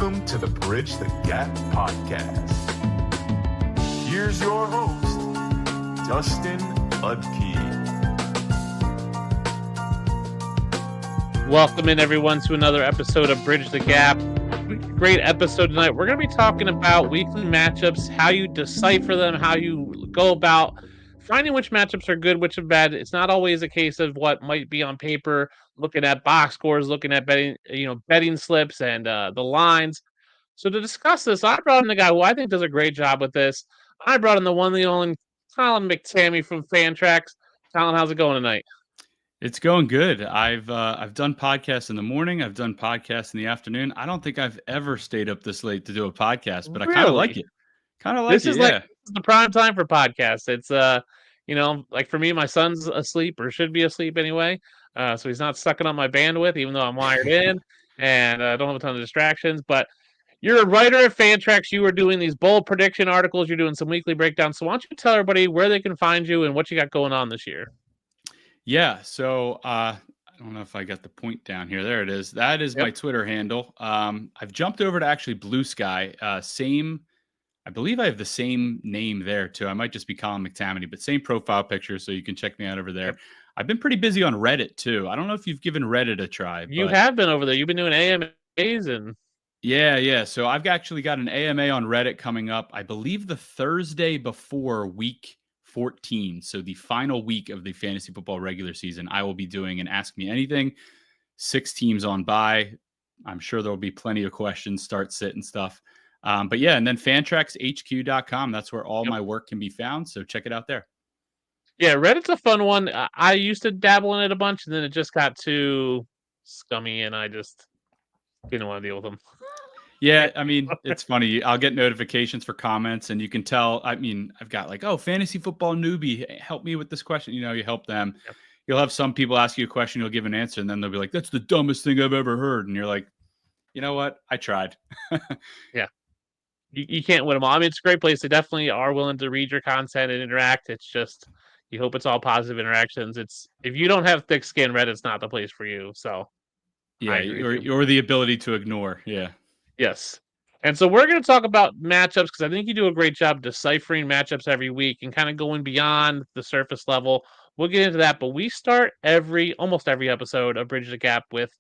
Welcome to the Bridge the Gap podcast. Here's your host, Dustin Udke. Welcome in, everyone, to another episode of Bridge the Gap. Great episode tonight. We're going to be talking about weekly matchups, how you decipher them, how you go about finding which matchups are good, which are bad. It's not always a case of what might be on paper, looking at box scores, looking at betting slips and the lines. So to discuss this, I brought in the guy who I think does a great job with this. I brought in the one, the only Colin McTammy from Fantrax. Colin, how's it going tonight? It's going good. I've done podcasts in the morning. I've done podcasts in the afternoon. I don't think I've ever stayed up this late to do a podcast, but I kind of like it. This is the prime time for podcasts. It's like for me, my son's asleep or should be asleep anyway. So he's not sucking on my bandwidth, even though I'm wired in and I don't have a ton of distractions. But you're a writer at Fantrax. You are doing these bold prediction articles. You're doing some weekly breakdowns. So why don't you tell everybody where they can find you and what you got going on this year? Yeah. So I don't know if I got the point down here. There it is. That is my Twitter handle. I've jumped over to actually Blue Sky. I believe I have the same name there too. I might just be Colin McTamany, but same profile picture. So you can check me out over there. Yep. I've been pretty busy on Reddit too. I don't know if you've given Reddit a try. You have been over there. You've been doing AMAs and. Yeah. So I've actually got an AMA on Reddit coming up, I believe the Thursday before week 14. So the final week of the fantasy football regular season, I will be doing an Ask Me Anything. 6 teams on bye. I'm sure there'll be plenty of questions, start, sit, and stuff. But yeah, and then fantraxhq.com. That's where all my work can be found. So check it out there. Yeah, Reddit's a fun one. I used to dabble in it a bunch, and then it just got too scummy, and I just didn't want to deal with them. Yeah, I mean, it's funny. I'll get notifications for comments, and you can tell. I mean, I've got like, fantasy football newbie, help me with this question. You help them. Yep. You'll have some people ask you a question, you'll give an answer, and then they'll be like, that's the dumbest thing I've ever heard. And you're like, you know what? I tried. Yeah. You can't win them all. I mean, it's a great place. They definitely are willing to read your content and interact. It's just, you hope it's all positive interactions. If you don't have thick skin, Reddit's not the place for you. So, yeah, or the ability to ignore. Yeah. Yes. And so we're going to talk about matchups because I think you do a great job deciphering matchups every week and kind of going beyond the surface level. We'll get into that, but we start almost every episode of Bridge the Gap with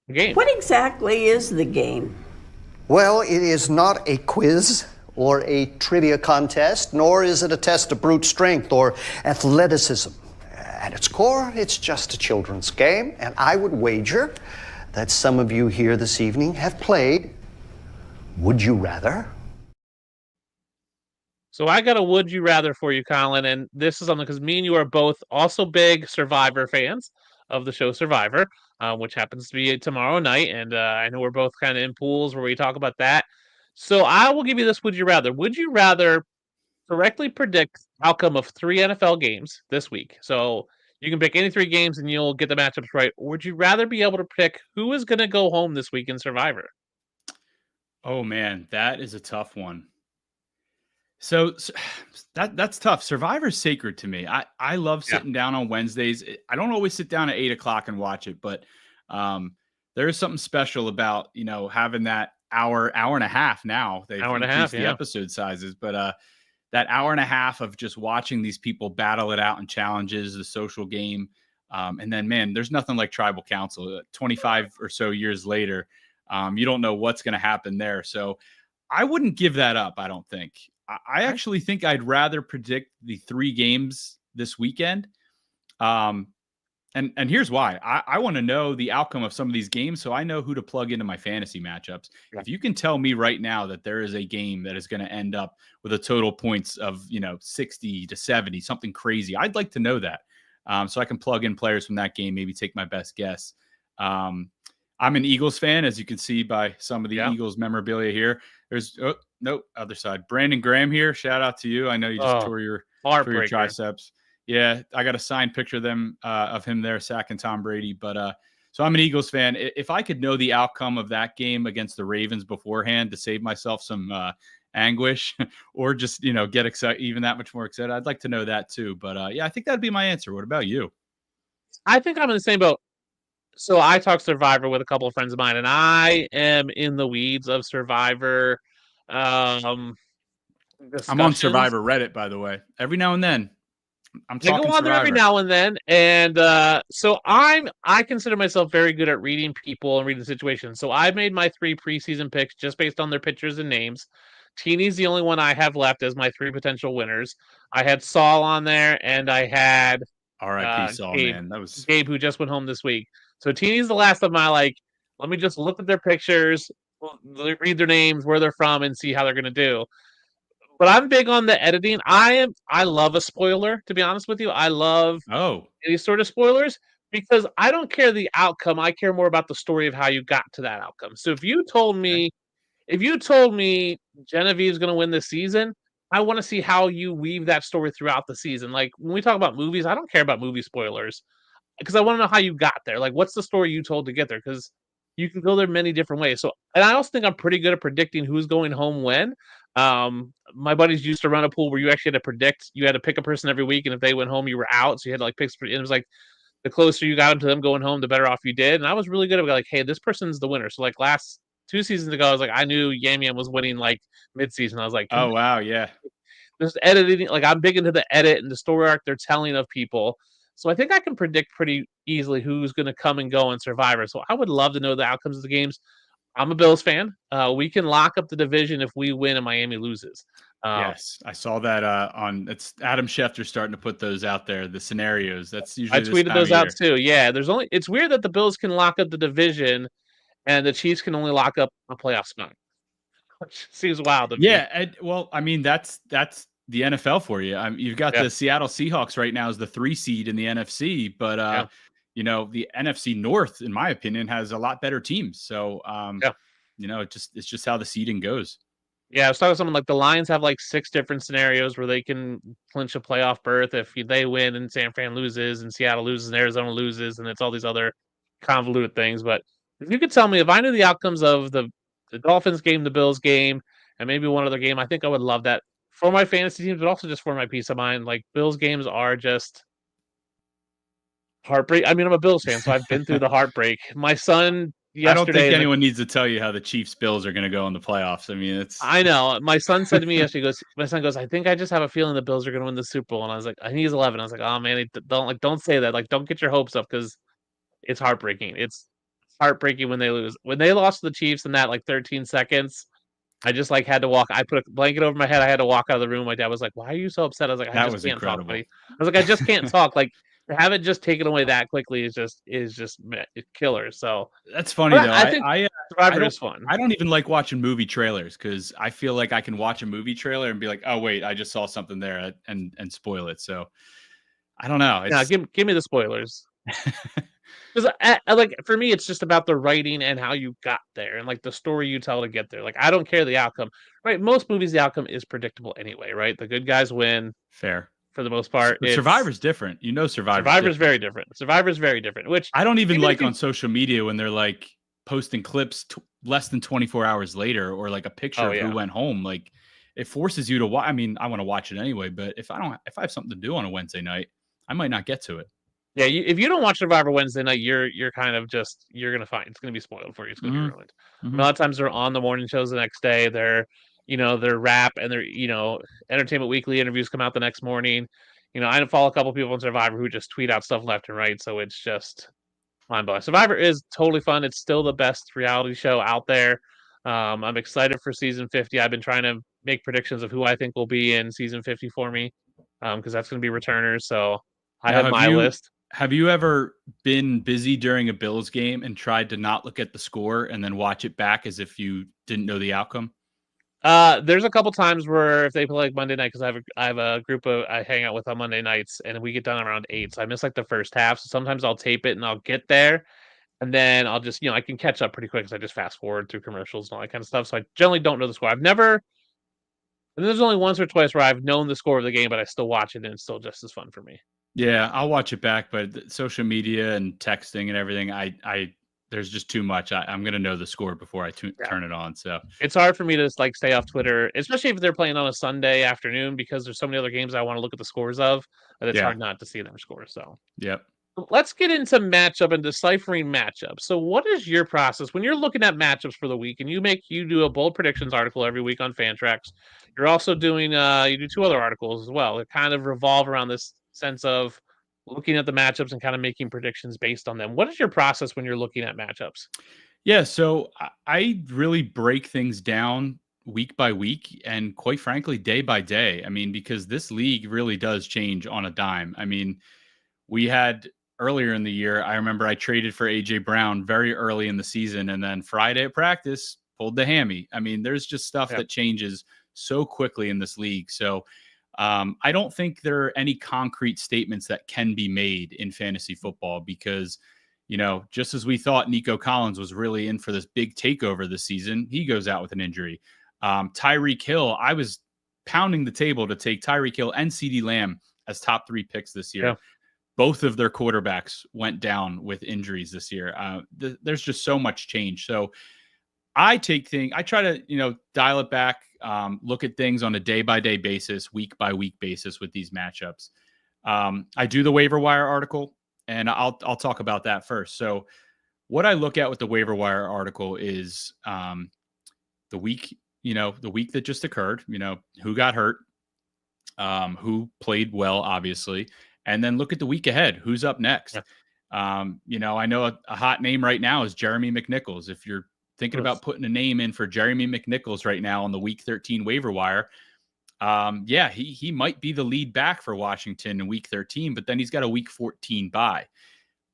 a game. What exactly is the game? Well, it is not a quiz or a trivia contest, nor is it a test of brute strength or athleticism. At its core, it's just a children's game, and I would wager that some of you here this evening have played Would You Rather? So I got a Would You Rather for you, Colin, and this is something because me and you are both also big Survivor fans of the show Survivor, which happens to be tomorrow night, and I know we're both kind of in pools where we talk about that. So I will give you this Would You Rather. Would you rather correctly predict outcome of 3 NFL games this week? So you can pick any 3 games and you'll get the matchups right. Or would you rather be able to pick who is going to go home this week in Survivor? Oh, man, that is a tough one. So that's tough. Survivor's sacred to me. I love sitting down on Wednesdays. I don't always sit down at 8:00 and watch it, but there is something special about, having that hour and a half now. They've increased the episode sizes, but that hour and a half of just watching these people battle it out in challenges, the social game. And then, man, there's nothing like tribal council. 25 or so years later, you don't know what's going to happen there. So I wouldn't give that up, I don't think. I actually think I'd rather predict the 3 games this weekend. And here's why. I want to know the outcome of some of these games so I know who to plug into my fantasy matchups. Yeah. If you can tell me right now that there is a game that is going to end up with a total points of, 60 to 70, something crazy, I'd like to know that. So I can plug in players from that game, maybe take my best guess. I'm an Eagles fan, as you can see by some of the Eagles memorabilia here. There's other side. Brandon Graham here. Shout out to you. I know you just tore your triceps. Yeah, I got a signed picture of him there sacking Tom Brady. But so I'm an Eagles fan. If I could know the outcome of that game against the Ravens beforehand to save myself some anguish, or just get excited, even that much more excited, I'd like to know that too. But I think that'd be my answer. What about you? I think I'm in the same boat. So I talk Survivor with a couple of friends of mine, and I am in the weeds of Survivor discussions. I'm on Survivor Reddit, by the way. Every now and then, I'm They go talking on there every Survivor. now and then, and so I consider myself very good at reading people and reading situations. So I made my 3 preseason picks just based on their pictures and names. Teeny's the only one I have left as my 3 potential winners. I had Saul on there, and I had R.I.P. Saul, Gabe, man. That was Gabe, who just went home this week. So Teeny's the last of my let me just look at their pictures, read their names, where they're from, and see how they're gonna do. But I'm big on the editing. I love a spoiler, to be honest with you. I love any sort of spoilers because I don't care the outcome. I care more about the story of how you got to that outcome. So if you told me Genevieve's going to win this season, I want to see how you weave that story throughout the season. Like when we talk about movies, I don't care about movie spoilers because I want to know how you got there. Like what's the story you told to get there? Because you can go there many different ways. So, and I also think I'm pretty good at predicting who's going home when. My buddies used to run a pool where you actually had to predict. You had to pick a person every week, and if they went home, you were out. So you had to like pick. It was like the closer you got to them going home, the better off you did. And I was really good at like, hey, this person's the winner. So like last 2 seasons ago, I was like, I knew Yam Yam was winning like mid-season. I was like, oh wow, yeah. just editing. Like I'm big into the edit and the story arc they're telling of people. So I think I can predict pretty easily who's going to come and go in Survivor. So I would love to know the outcomes of the games. I'm a Bills fan. We can lock up the division if we win and Miami loses. Yes, I saw that it's Adam Schefter starting to put those out there, the scenarios. That's usually I tweeted those out too. Yeah, it's weird that the Bills can lock up the division and the Chiefs can only lock up a playoff spot. Which seems wild to me. Yeah, well, I mean that's the NFL for you. You've got the Seattle Seahawks right now as the 3 seed in the NFC, but you know, the NFC North, in my opinion, has a lot better teams. So you know, it's just how the seeding goes. Yeah, I was talking to someone like the Lions have like 6 different scenarios where they can clinch a playoff berth if they win and San Fran loses and Seattle loses and Arizona loses, and it's all these other convoluted things. But if you could tell me if I knew the outcomes of the Dolphins game, the Bills game, and maybe one other game, I think I would love that for my fantasy teams, but also just for my peace of mind. Like Bills games are just heartbreak. I mean, I'm a Bills fan, so I've been through the heartbreak. My son yesterday. I don't think anyone needs to tell you how the Chiefs Bills are going to go in the playoffs. I mean, I know. My son said to me yesterday, my son goes, I think I just have a feeling the Bills are going to win the Super Bowl. And I was like, I think he's 11. I was like, oh man, don't say that. Like, don't get your hopes up because it's heartbreaking. It's heartbreaking when they lose. When they lost to the Chiefs in that like 13 seconds, I just like had to walk. I put a blanket over my head. I had to walk out of the room. My dad was like, "Why are you so upset?" I was like, "I just can't talk, buddy." I was like, "I just can't talk." Like, to have it just taken away that quickly is just killer. So that's funny though. I think Survivor is fun. I don't even like watching movie trailers because I feel like I can watch a movie trailer and be like, "Oh wait, I just saw something there," and spoil it. So I don't know. Yeah, give me the spoilers. Because like for me, it's just about the writing and how you got there, and like the story you tell to get there. Like I don't care the outcome, right? Most movies, the outcome is predictable anyway, right? The good guys win. Fair for the most part. Survivor's different. You know, Survivor's very different. Survivor's very different. Which I don't even like on social media when they're like posting clips less than 24 hours later, or like a picture of who went home. Like it forces you to watch. I mean, I want to watch it anyway, but if I have something to do on a Wednesday night, I might not get to it. Yeah, if you don't watch Survivor Wednesday night, you're kind of just you're gonna find it's gonna be spoiled for you. It's gonna be ruined. A lot of times they're on the morning shows the next day. They're their rap and their Entertainment Weekly interviews come out the next morning. I follow a couple people on Survivor who just tweet out stuff left and right, so it's just mind blowing. Survivor is totally fun. It's still the best reality show out there. I'm excited for season 50. I've been trying to make predictions of who I think will be in season 50 for me, because that's going to be returners. So I have my list. Have you ever been busy during a Bills game and tried to not look at the score and then watch it back as if you didn't know the outcome? There's a couple times where if they play like Monday night, because I have a group I hang out with on Monday nights, and we get done around 8, so I miss like the first half. So sometimes I'll tape it and I'll get there, and then I'll just I can catch up pretty quick because I just fast forward through commercials and all that kind of stuff. So I generally don't know the score. And there's only once or twice where I've known the score of the game, but I still watch it and it's still just as fun for me. Yeah, I'll watch it back, but social media and texting and everything, there's just too much. I'm going to know the score before I turn it on. So it's hard for me to like stay off Twitter, especially if they're playing on a Sunday afternoon, because there's so many other games I want to look at the scores of, that it's hard not to see their scores. So, yep. Let's get into matchup and deciphering matchups. So, what is your process when you're looking at matchups for the week? And you do a bold predictions article every week on Fantrax. You're also doing you do two other articles as well that kind of revolve around this sense of looking at the matchups and kind of making predictions based on them. What is your process when you're looking at matchups? Yeah, so I really break things down week by week and quite frankly, day by day. I mean, because this league really does change on a dime. I mean, we had earlier in the year, I remember I traded for AJ Brown very early in the season, and then Friday at practice pulled the hammy. I mean, there's just stuff Yeah. that changes so quickly in this league. So I don't think there are any concrete statements that can be made in fantasy football because, just as we thought Nico Collins was really in for this big takeover this season, he goes out with an injury. Tyreek Hill, I was pounding the table to take Tyreek Hill and CeeDee Lamb as top 3 picks this year. Yeah. Both of their quarterbacks went down with injuries this year. There's just so much change. So I try to, dial it back, look at things on a day by day basis, week by week basis with these matchups. I do the waiver wire article, and I'll talk about that first. So what I look at with the waiver wire article is the week, the week that just occurred, who got hurt, who played well, obviously, and then look at the week ahead, who's up next. Yeah. I know a hot name right now is Jeremy McNichols. If you're thinking about putting a name in for Jeremy McNichols right now on the week 13 waiver wire, he might be the lead back for Washington in week 13, but then he's got a week 14 bye.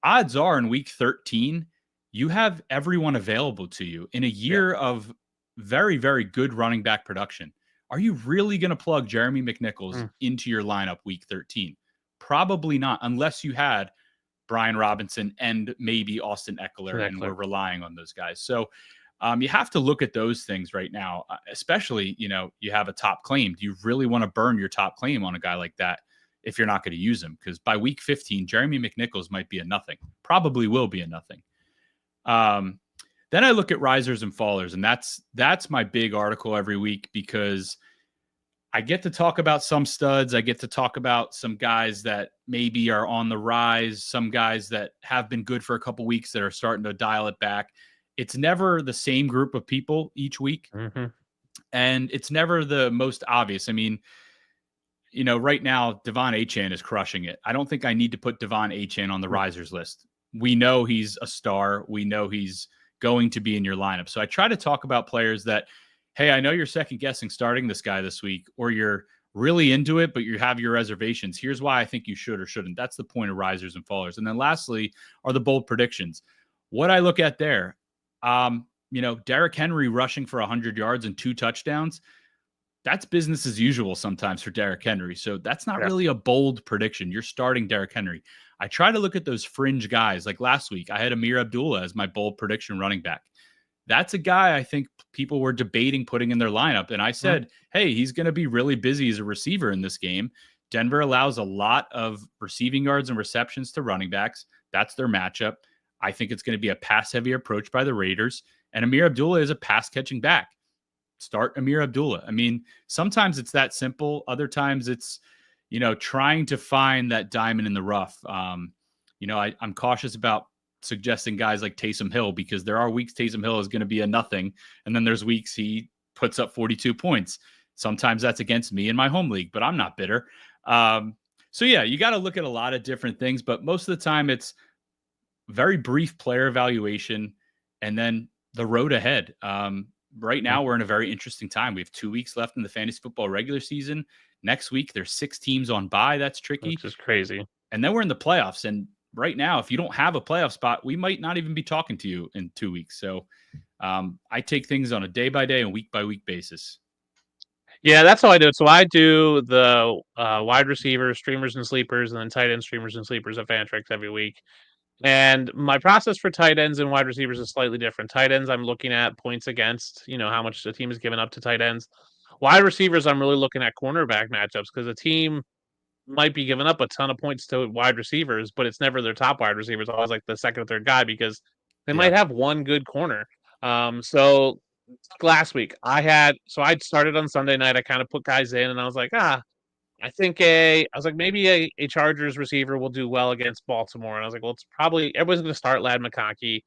Odds are in week 13, you have everyone available to you in a year of very, very good running back production. Are you really going to plug Jeremy McNichols into your lineup week 13? Probably not, unless you had Brian Robinson and maybe Austin Eckler, and we're relying on those guys. So you have to look at those things right now, especially, you have a top claim. Do you really want to burn your top claim on a guy like that if you're not going to use him? Because by week 15, Jeremy McNichols might be a nothing, probably will be a nothing. Then I look at risers and fallers, and that's my big article every week because I get to talk about some studs. I get to talk about some guys that maybe are on the rise, some guys that have been good for a couple weeks that are starting to dial it back. It's never the same group of people each week, and it's never the most obvious. I mean, right now, Devon Achane is crushing it. I don't think I need to put Devon Achane on the risers list. We know he's a star. We know he's going to be in your lineup. So I try to talk about players that, hey, I know you're second guessing starting this guy this week, or you're really into it, but you have your reservations. Here's why I think you should or shouldn't. That's the point of risers and fallers. And then lastly are the bold predictions. What I look at there, Derrick Henry rushing for 100 yards and 2 touchdowns. That's business as usual sometimes for Derrick Henry. So that's not really a bold prediction. You're starting Derrick Henry. I try to look at those fringe guys. Like last week, I had Amir Abdullah as my bold prediction running back. That's a guy I think people were debating putting in their lineup. And I said, hey, he's going to be really busy as a receiver in this game. Denver allows a lot of receiving yards and receptions to running backs. That's their matchup. I think it's going to be a pass-heavy approach by the Raiders. And Amir Abdullah is a pass-catching back. Start Amir Abdullah. I mean, sometimes it's that simple. Other times it's, trying to find that diamond in the rough. I'm cautious about suggesting guys like Taysom Hill because there are weeks Taysom Hill is going to be a nothing. And then there's weeks he puts up 42 points. Sometimes that's against me in my home league, but I'm not bitter. You got to look at a lot of different things, but most of the time it's very brief player evaluation and then the road ahead. Right now we're in a very interesting time. We have 2 weeks left in the fantasy football regular season. Next week, there's 6 teams on bye. That's tricky. Which is crazy. And then we're in the playoffs. And right now, if you don't have a playoff spot, we might not even be talking to you in 2 weeks. So I take things on a day-by-day and week-by-week basis. Yeah, that's how I do it. So I do the wide receivers, streamers, and sleepers, and then tight end streamers and sleepers at Fantrax every week. And my process for tight ends and wide receivers is slightly different. Tight ends, I'm looking at points against, how much the team is giving up to tight ends. Wide receivers, I'm really looking at cornerback matchups because a team might be giving up a ton of points to wide receivers, but it's never their top wide receivers. Always like the second or third guy because they might have one good corner. So last week I started on Sunday night. I kind of put guys in and I was like, I I think I was like, maybe a Chargers receiver will do well against Baltimore. And I was like, well, it's probably everyone's going to start Lad McConkey.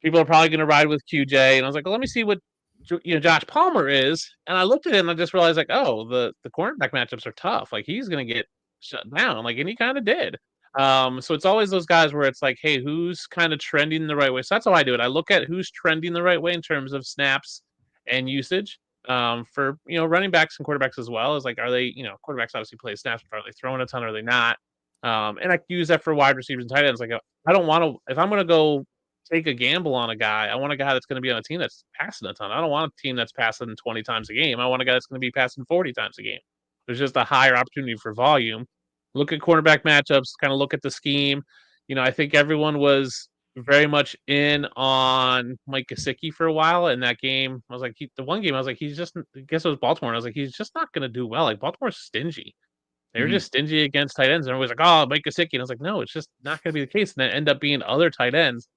People are probably going to ride with QJ. And I was like, well, let me see what Josh Palmer is. And I looked at him and I just realized like, oh, the cornerback matchups are tough. Like he's going to get shut down. Like, and he kind of did. So it's always those guys where it's like, hey, who's kind of trending the right way? So that's how I do it. I look at who's trending the right way in terms of snaps and usage. For running backs and quarterbacks as well, is like, are they, quarterbacks obviously play snaps, but are they throwing a ton or are they not? And I use that for wide receivers and tight ends. Like, I don't want to, if I'm going to go take a gamble on a guy, I want a guy that's going to be on a team that's passing a ton. I don't want a team that's passing 20 times a game. I want a guy that's going to be passing 40 times a game. There's just a higher opportunity for volume. Look at cornerback matchups, kind of look at the scheme. I think everyone was very much in on Mike Gesicki for a while in that game. I was like, the one game I was like, he's just, I guess it was Baltimore. And I was like, he's just not going to do well. Like Baltimore's stingy. They were just stingy against tight ends. And everybody's like, oh, Mike Gesicki. And I was like, no, it's just not going to be the case. And then end up being other tight ends.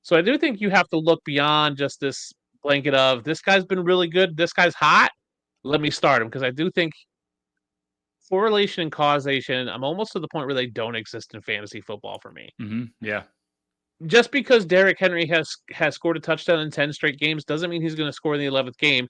So I do think you have to look beyond just this blanket of this guy's been really good. This guy's hot. Let me start him. Because I do think correlation and causation, I'm almost to the point where they don't exist in fantasy football for me. Yeah. Just because Derrick Henry has scored a touchdown in 10 straight games doesn't mean he's going to score in the 11th game.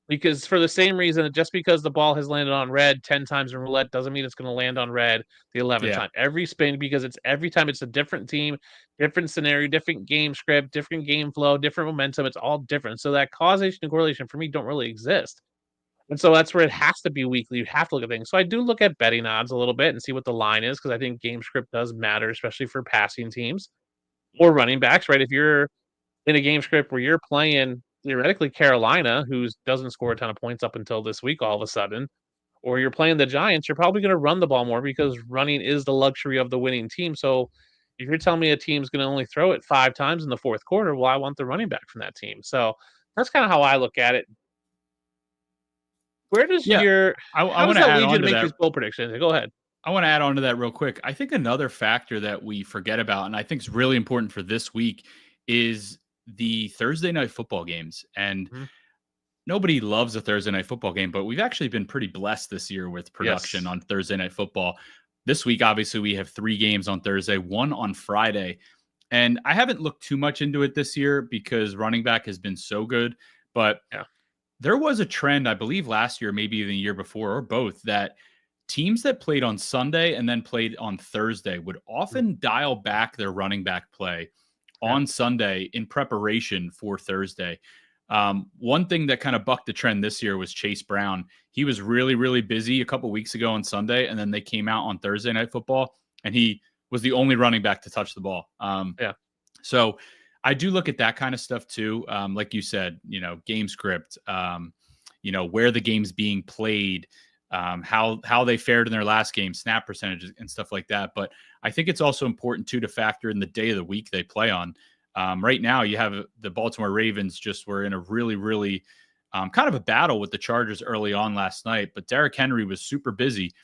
Because for the same reason, just because the ball has landed on red 10 times in roulette doesn't mean it's going to land on red the 11th time. Every spin, because every time it's a different team, different scenario, different game script, different game flow, different momentum. It's all different. So that causation and correlation for me don't really exist. And so that's where it has to be weekly. You have to look at things. So I do look at betting odds a little bit and see what the line is, because I think game script does matter, especially for passing teams or running backs, right? If you're in a game script where you're playing theoretically Carolina, who doesn't score a ton of points up until this week all of a sudden, or you're playing the Giants, you're probably going to run the ball more because running is the luxury of the winning team. So if you're telling me a team's going to only throw it 5 times in the fourth quarter, well, I want the running back from that team. So that's kind of how I look at it. Where does I want to add on to make these bold predictions? Go ahead. I want to add on to that real quick. I think another factor that we forget about, and I think is really important for this week, is the Thursday night football games. And nobody loves a Thursday night football game, but we've actually been pretty blessed this year with production on Thursday night football. This week, obviously, we have 3 games on Thursday, 1 on Friday. And I haven't looked too much into it this year because running back has been so good. But there was a trend, I believe last year, maybe even the year before, or both, that teams that played on Sunday and then played on Thursday would often dial back their running back play on Sunday in preparation for Thursday. One thing that kind of bucked the trend this year was Chase Brown. He was really, really busy a couple weeks ago on Sunday, and then they came out on Thursday night football, and he was the only running back to touch the ball. So I do look at that kind of stuff too. Like you said, game script, where the game's being played, how they fared in their last game, snap percentages and stuff like that. But I think it's also important too to factor in the day of the week they play on. Right now you have the Baltimore Ravens just were in a really, really kind of a battle with the Chargers early on last night, but Derrick Henry was super busy.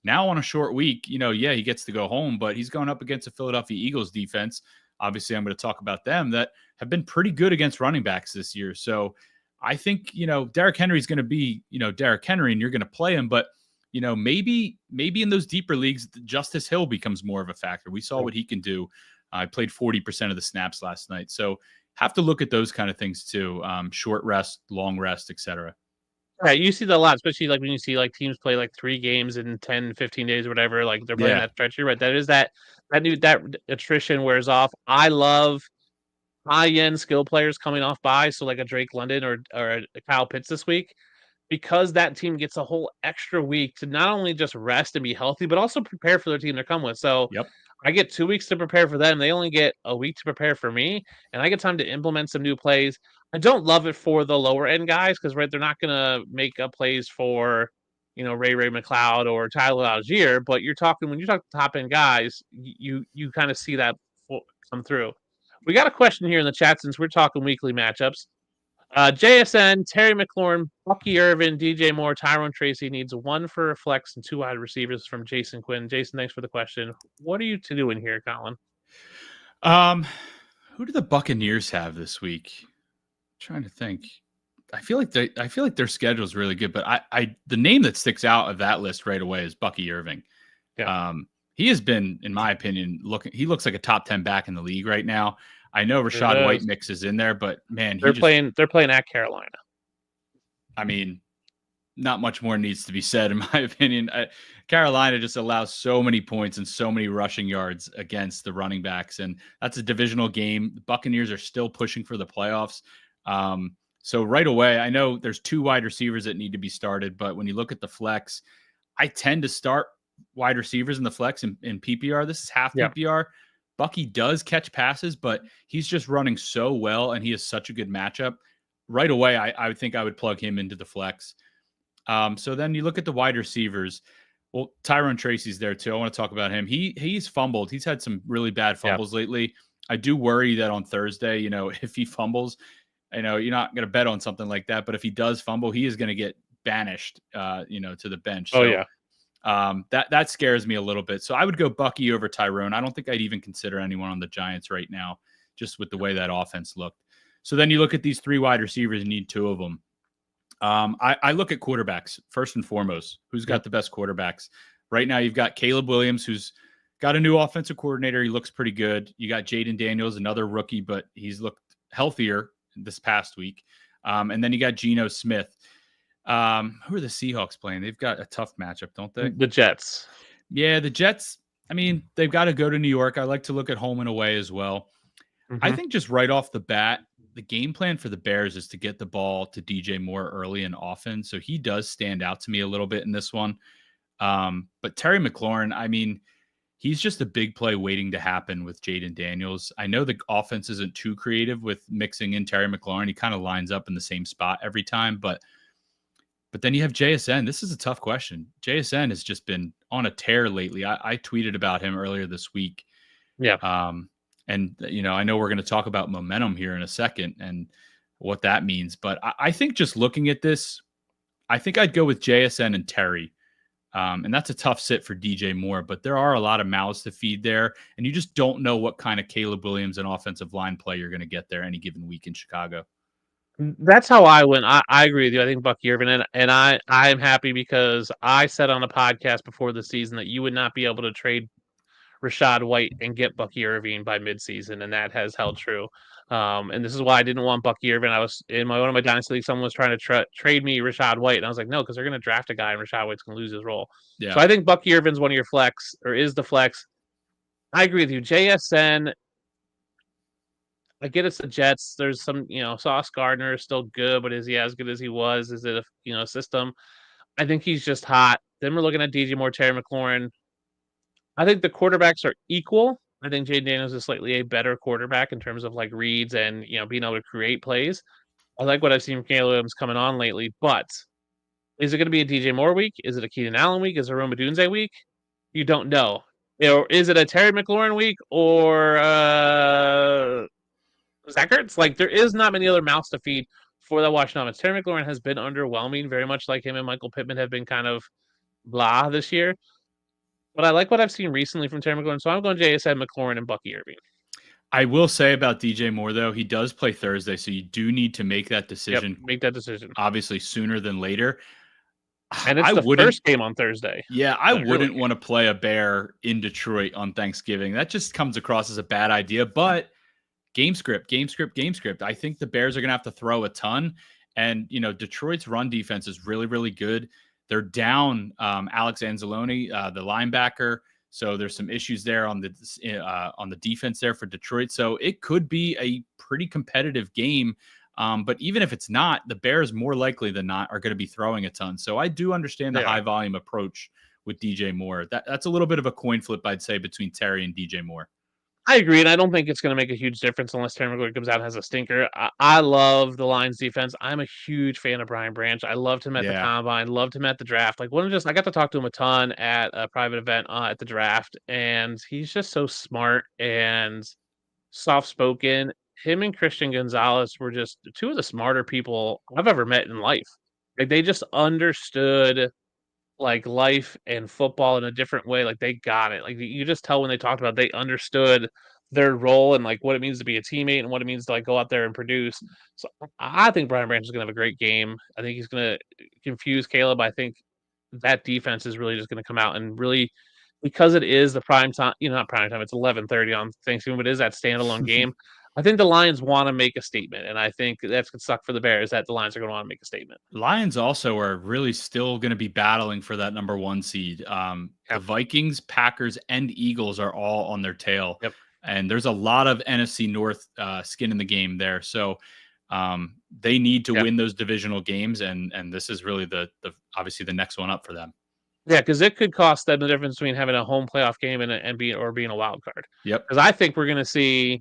Now on a short week, he gets to go home, but he's going up against a Philadelphia Eagles defense. Obviously, I'm going to talk about them that have been pretty good against running backs this year. So I think, Derrick Henry is going to be, Derrick Henry, and you're going to play him. But, maybe in those deeper leagues, Justice Hill becomes more of a factor. We saw what he can do. I played 40% of the snaps last night. So have to look at those kind of things too. Short rest, long rest, etc. Right. You see that a lot, especially like when you see like teams play like 3 games in 10, 15 days or whatever, like they're playing that stretch. You're right. That is that attrition wears off. I love high-end skill players coming off by, so like a Drake London or a Kyle Pitts this week, because that team gets a whole extra week to not only just rest and be healthy, but also prepare for their team they're coming with. So I get 2 weeks to prepare for them. They only get a week to prepare for me, and I get time to implement some new plays. I don't love it for the lower end guys because they're not going to make up plays for, Ray McLeod or Tyler Algier. But when you talk top end guys, you kind of see that come through. We got a question here in the chat since we're talking weekly matchups. JSN, Terry McLaurin, Bucky Irvin, DJ Moore, Tyrone Tracy needs 1 for a flex and 2 wide receivers from Jason Quinn. Jason, thanks for the question. What are you doing here, Colin? Who do the Buccaneers have this week? I'm trying to think. I feel like their schedule is really good, but the name that sticks out of that list right away is Bucky Irving. Yeah. He has been, in my opinion, he looks like a top 10 back in the league right now. I know Sure Rashad White does. mixes in there, but man, They're playing at Carolina. I mean, not much more needs to be said, in my opinion. Carolina just allows so many points and so many rushing yards against the running backs, and that's a divisional game. The Buccaneers are still pushing for the playoffs. So right away, I know there's 2 wide receivers that need to be started, but when you look at the flex, I tend to start wide receivers in the flex in PPR. This is half PPR. Bucky does catch passes, but he's just running so well, and he has such a good matchup. Right away, I would think I would plug him into the flex. So then you look at the wide receivers. Well, Tyrone Tracy's there too. I want to talk about him. He's fumbled. He's had some really bad fumbles lately. I do worry that on Thursday, if he fumbles, I know you're not going to bet on something like that, but if he does fumble, he is going to get banished, to the bench. That scares me a little bit. So I would go Bucky over Tyrone. I don't think I'd even consider anyone on the Giants right now, just with the way that offense looked. So then you look at these 3 wide receivers and need 2 of them. I look at quarterbacks first and foremost. Who's got the best quarterbacks? Right now, you've got Caleb Williams, who's got a new offensive coordinator. He looks pretty good. You got Jaden Daniels, another rookie, but he's looked healthier this past week. And then you got Geno Smith. Who are the Seahawks playing? They've got a tough matchup, don't they? The Jets. Yeah, the Jets. I mean, they've got to go to New York. I like to look at home and away as well. Mm-hmm. I think just right off the bat, the game plan for the Bears is to get the ball to DJ Moore early and often. So he does stand out to me a little bit in this one. But Terry McLaurin, I mean, he's just a big play waiting to happen with Jaden Daniels. I know the offense isn't too creative with mixing in Terry McLaurin. He kind of lines up in the same spot every time, but then you have JSN. This is a tough question. JSN has just been on a tear lately. I tweeted about him earlier this week. Yeah. And, I know we're going to talk about momentum here in a second and what that means. But I think just looking at this, I think I'd go with JSN and Terry. And that's a tough sit for DJ Moore. But there are a lot of mouths to feed there. And you just don't know what kind of Caleb Williams and offensive line play you're going to get there any given week in Chicago. That's how I went. I agree with you. I think Bucky Irving, and I am happy because I said on a podcast before the season that you would not be able to trade Rashad White and get Bucky Irving by midseason, and that has held true. And this is why I didn't want Bucky Irving. I was in one of my dynasty leagues. Someone was trying to trade me Rashad White, and I was like, no, because they're going to draft a guy, and Rashad White's going to lose his role. Yeah. So I think Bucky Irvin's one of your flex, or is the flex. I agree with you. JSN. I get it's the Jets. There's some, Sauce Gardner is still good, but is he as good as he was? Is it a system? I think he's just hot. Then we're looking at DJ Moore, Terry McLaurin. I think the quarterbacks are equal. I think Jaden Daniels is slightly a better quarterback in terms of like reads and being able to create plays. I like what I've seen from Caleb Williams coming on lately, but is it going to be a DJ Moore week? Is it a Keenan Allen week? Is it a Rome Odunze week? You don't know. Is it a Terry McLaurin week or Zach Ertz? Like there is not many other mouths to feed for that Washington offense. Terry McLaurin has been underwhelming, very much like him and Michael Pittman have been kind of blah this year. But I like what I've seen recently from Terry McLaurin, so I'm going JSN, McLaurin, and Bucky Irving. I will say about DJ Moore, though, he does play Thursday, so you do need to make that decision. Yep, make that decision. Obviously, sooner than later. And it's the first game on Thursday. Yeah, I wouldn't want to play a Bear in Detroit on Thanksgiving. That just comes across as a bad idea, but game script. I think the Bears are going to have to throw a ton, and, Detroit's run defense is really, really good. They're down Alex Anzalone, the linebacker. So there's some issues there on the defense there for Detroit. So it could be a pretty competitive game. But even if it's not, the Bears more likely than not are going to be throwing a ton. So I do understand the high volume approach with DJ Moore. That's a little bit of a coin flip, I'd say, between Terry and DJ Moore. I agree, and I don't think it's going to make a huge difference unless Terry McLaurin comes out and has a stinker. I love the Lions defense. I'm a huge fan of Brian Branch. I loved him at the combine, loved him at the draft. I got to talk to him a ton at a private event at the draft, and he's just so smart and soft-spoken. Him and Christian Gonzalez were just 2 of the smarter people I've ever met in life. Like they just understood like life and football in a different way. Like they got it. Like you just tell when they talked about it, they understood their role and like what it means to be a teammate and what it means to like go out there and produce. So I think Brian Branch is going to have a great game. I think he's going to confuse Caleb. I think that defense is really just going to come out and really, because it is the prime time, not prime time, it's 11:30 on Thanksgiving, but it is that standalone game. I think the Lions want to make a statement, and I think that's going to suck for the Bears that the Lions are going to want to make a statement. Lions also are really still going to be battling for that number 1 seed. The Vikings, Packers, and Eagles are all on their tail. Yep. And there's a lot of NFC North skin in the game there. So they need to win those divisional games, and this is really the obviously the next one up for them. Yeah, because it could cost them the difference between having a home playoff game and being a wild card. Yep. Because I think we're going to see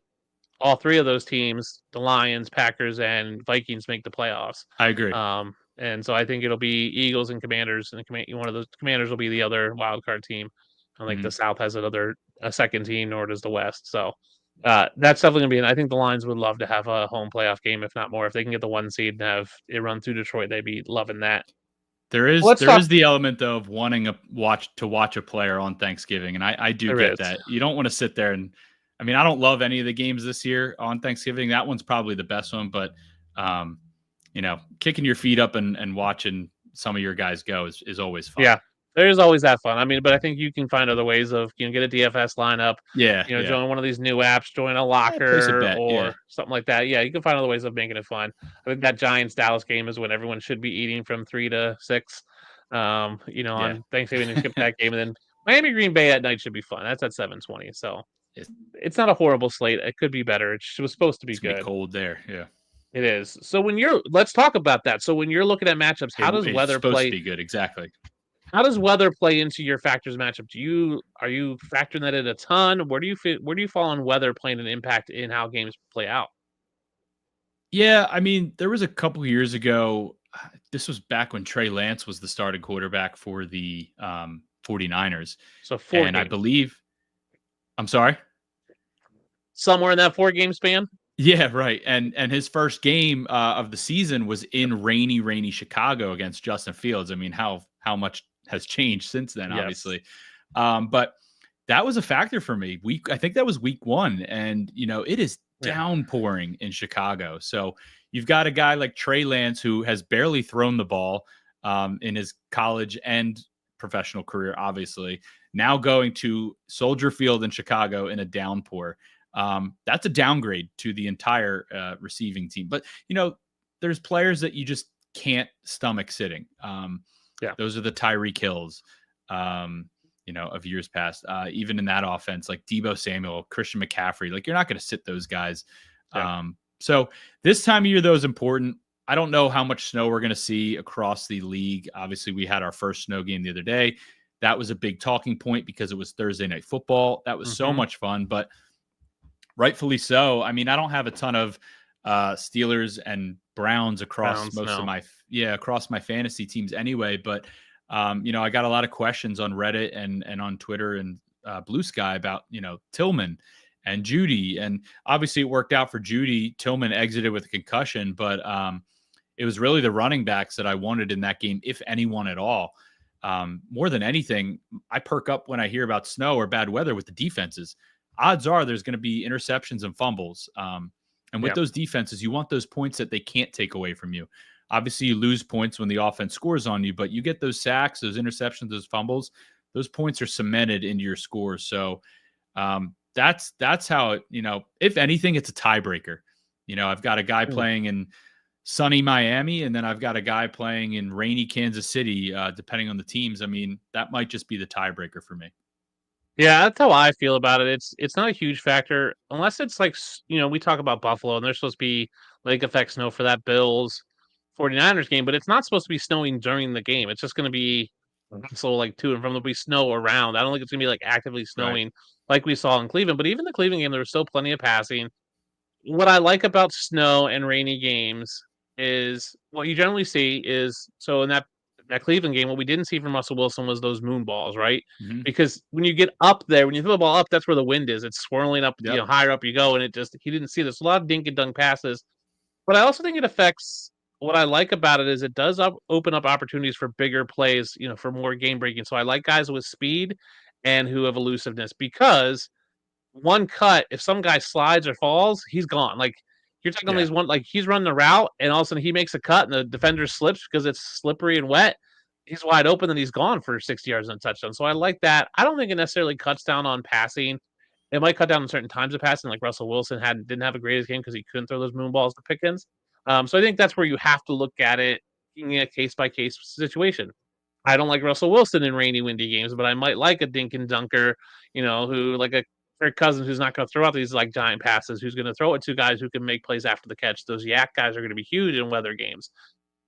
all three of those teams, the Lions, Packers, and Vikings, make the playoffs. I agree. And so I think it'll be Eagles and Commanders, and one of those Commanders will be the other wild card team. I think the South has a second team, nor does the West. So that's definitely going to be. I think the Lions would love to have a home playoff game, if not more. If they can get the 1 seed and have it run through Detroit, they'd be loving that. There is the element though of wanting to watch a player on Thanksgiving, and I do get that. You don't want to sit there and, I mean, I don't love any of the games this year on Thanksgiving. That one's probably the best one, but kicking your feet up and watching some of your guys go is always fun. Yeah, there is always that fun. I mean, but I think you can find other ways of get a DFS lineup. Join one of these new apps, join a locker or something like that. Yeah, you can find other ways of making it fun. I think that Giants Dallas game is when everyone should be eating from 3 to 6. On Thanksgiving and skip that game, and then Miami Green Bay at night should be fun. That's at 7:20. So it's not a horrible slate. It could be better. It was supposed to be good. Be cold there, yeah. It is. So let's talk about that. So when you're looking at matchups, how does weather play? It's supposed to be good, exactly. How does weather play into your factors matchup? Are you factoring that in a ton? Where do you fall on weather playing an impact in how games play out? Yeah, I mean, there was a couple years ago. This was back when Trey Lance was the starting quarterback for the 49ers. So 4 games. I believe. I'm sorry. Somewhere in that 4-game span. Yeah, right. And his first game of the season was in rainy Chicago against Justin Fields. I mean, how much has changed since then, obviously. But that was a factor for me. I think that was week 1, and it is downpouring in Chicago. So you've got a guy like Trey Lance who has barely thrown the ball in his college and professional career, obviously. Now going to Soldier Field in Chicago in a downpour. That's a downgrade to the entire receiving team. But, there's players that you just can't stomach sitting. Those are the Tyreek Hills, of years past. Even in that offense, like Deebo Samuel, Christian McCaffrey, like you're not going to sit those guys. So this time of year, though, is important. I don't know how much snow we're going to see across the league. Obviously, we had our first snow game the other day. That was a big talking point because it was Thursday Night Football. That was so much fun, but rightfully so. I mean, I don't have a ton of Steelers and Browns across across my fantasy teams anyway. But I got a lot of questions on Reddit and on Twitter and Blue Sky about Tillman and Judy, and obviously it worked out for Judy. Tillman exited with a concussion, but it was really the running backs that I wanted in that game, if anyone at all. More than anything, I perk up when I hear about snow or bad weather with the defenses. Odds are there's going to be interceptions and fumbles. And with those defenses, you want those points that they can't take away from you. Obviously, you lose points when the offense scores on you, but you get those sacks, those interceptions, those fumbles, those points are cemented into your scores. So that's how it, if anything, it's a tiebreaker. I've got a guy playing in sunny Miami, and then I've got a guy playing in rainy Kansas City, depending on the teams. I mean, that might just be the tiebreaker for me. Yeah, that's how I feel about it. It's not a huge factor unless it's like, we talk about Buffalo and there's supposed to be lake effect snow for that Bills 49ers game, but it's not supposed to be snowing during the game. It's just going to be so like to and from. There'll be snow around. I don't think it's going to be like actively snowing like we saw in Cleveland, but even the Cleveland game, there was still plenty of passing. What I like about snow and rainy games is what you generally see is, so in that Cleveland game, what we didn't see from Russell Wilson was those moon balls, right? Mm-hmm. Because when you get up there, when you throw the ball up, that's where the wind is. It's swirling up, higher up you go, and he didn't see this. A lot of dink and dunk passes. But I also think it affects, what I like about it is it does open up opportunities for bigger plays, for more game breaking. So I like guys with speed and who have elusiveness, because one cut, if some guy slides or falls, he's gone. Like you're talking about these one, like he's running the route and all of a sudden he makes a cut and the defender slips because it's slippery and wet. He's wide open and he's gone for 60 yards and a touchdown. So I like that. I don't think it necessarily cuts down on passing. It might cut down on certain times of passing, like Russell Wilson didn't have a greatest game because he couldn't throw those moon balls to Pickens. So I think that's where you have to look at it in a case by case situation. I don't like Russell Wilson in rainy, windy games, but I might like a dink and dunker, who like a Kirk Cousins who's not going to throw out these like giant passes, who's going to throw it to guys who can make plays after the catch. Those yak guys are going to be huge in weather games.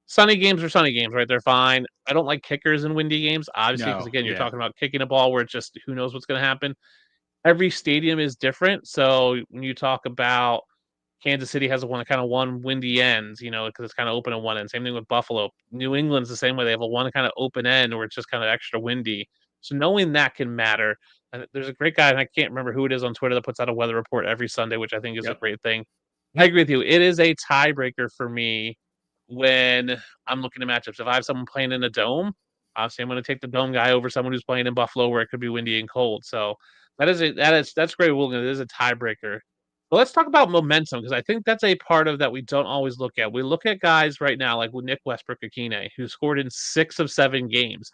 Sunny games are sunny games, right? They're fine. I don't like kickers in windy games, obviously, because again, you're talking about kicking a ball where it's just who knows what's going to happen. Every stadium is different. So when you talk about Kansas City has one windy ends, because it's kind of open at one end. Same thing with Buffalo. New England's the same way. They have a one kind of open end where it's just kind of extra windy. So knowing that can matter. And there's a great guy, and I can't remember who it is on Twitter that puts out a weather report every Sunday, which I think is a great thing. I agree with you. It is a tiebreaker for me when I'm looking at matchups. If I have someone playing in a dome, obviously I'm going to take the dome guy over someone who's playing in Buffalo where it could be windy and cold. So that's great. It is a tiebreaker. But let's talk about momentum because I think that's a part of that we don't always look at. We look at guys right now like with Nick Westbrook-Akine, who scored in 6 of 7 games.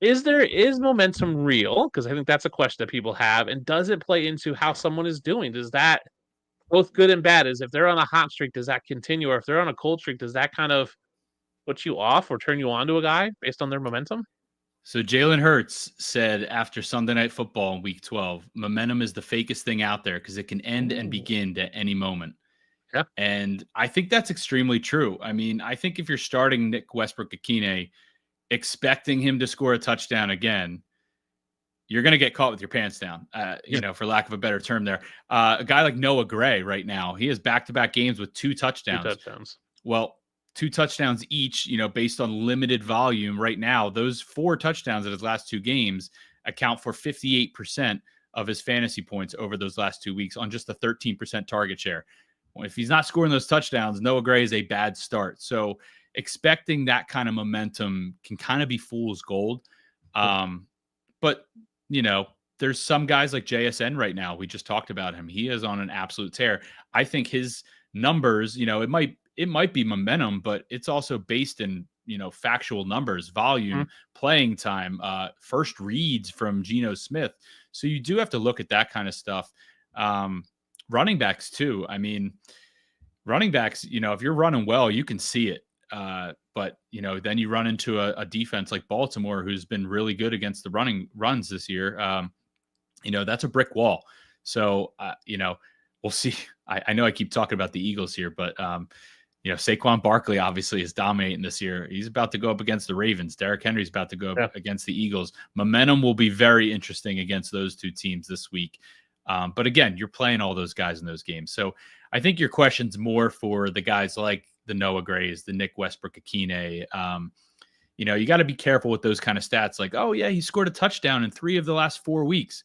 Is momentum real? Because I think that's a question that people have. And does it play into how someone is doing? Does that, both good and bad, is if they're on a hot streak, does that continue? Or if they're on a cold streak, does that kind of put you off or turn you on to a guy based on their momentum? So Jalen Hurts said after Sunday Night Football in Week 12, momentum is the fakest thing out there because it can end and begin at any moment. Yeah. And I think that's extremely true. I mean, I think if you're starting Nick Westbrook-Akine, expecting him to score a touchdown again, you're going to get caught with your pants down, for lack of a better term there. A guy like Noah Gray right now, he has back-to-back games with 2 touchdowns. Well, 2 touchdowns each, based on limited volume right now, those 4 touchdowns in his last 2 games account for 58% of his fantasy points over those last 2 weeks on just a 13% target share. Well, if he's not scoring those touchdowns, Noah Gray is a bad start. So expecting that kind of momentum can kind of be fool's gold. But, there's some guys like JSN right now. We just talked about him. He is on an absolute tear. I think his numbers, it might be momentum, but it's also based in, factual numbers, volume, playing time, first reads from Geno Smith. So you do have to look at that kind of stuff. Running backs too. I mean, running backs, if you're running well, you can see it. But then you run into a defense like Baltimore, who's been really good against the runs this year. That's a brick wall. So, we'll see. I know I keep talking about the Eagles here, but Saquon Barkley obviously is dominating this year. He's about to go up against the Ravens. Derrick Henry's about to go up against the Eagles. Momentum will be very interesting against those 2 teams this week. But again, you're playing all those guys in those games. So I think your question's more for the guys like the Noah Grays, the Nick Westbrook-Akine. You got to be careful with those kind of stats. Like, oh yeah, he scored a touchdown in 3 of the last 4 weeks.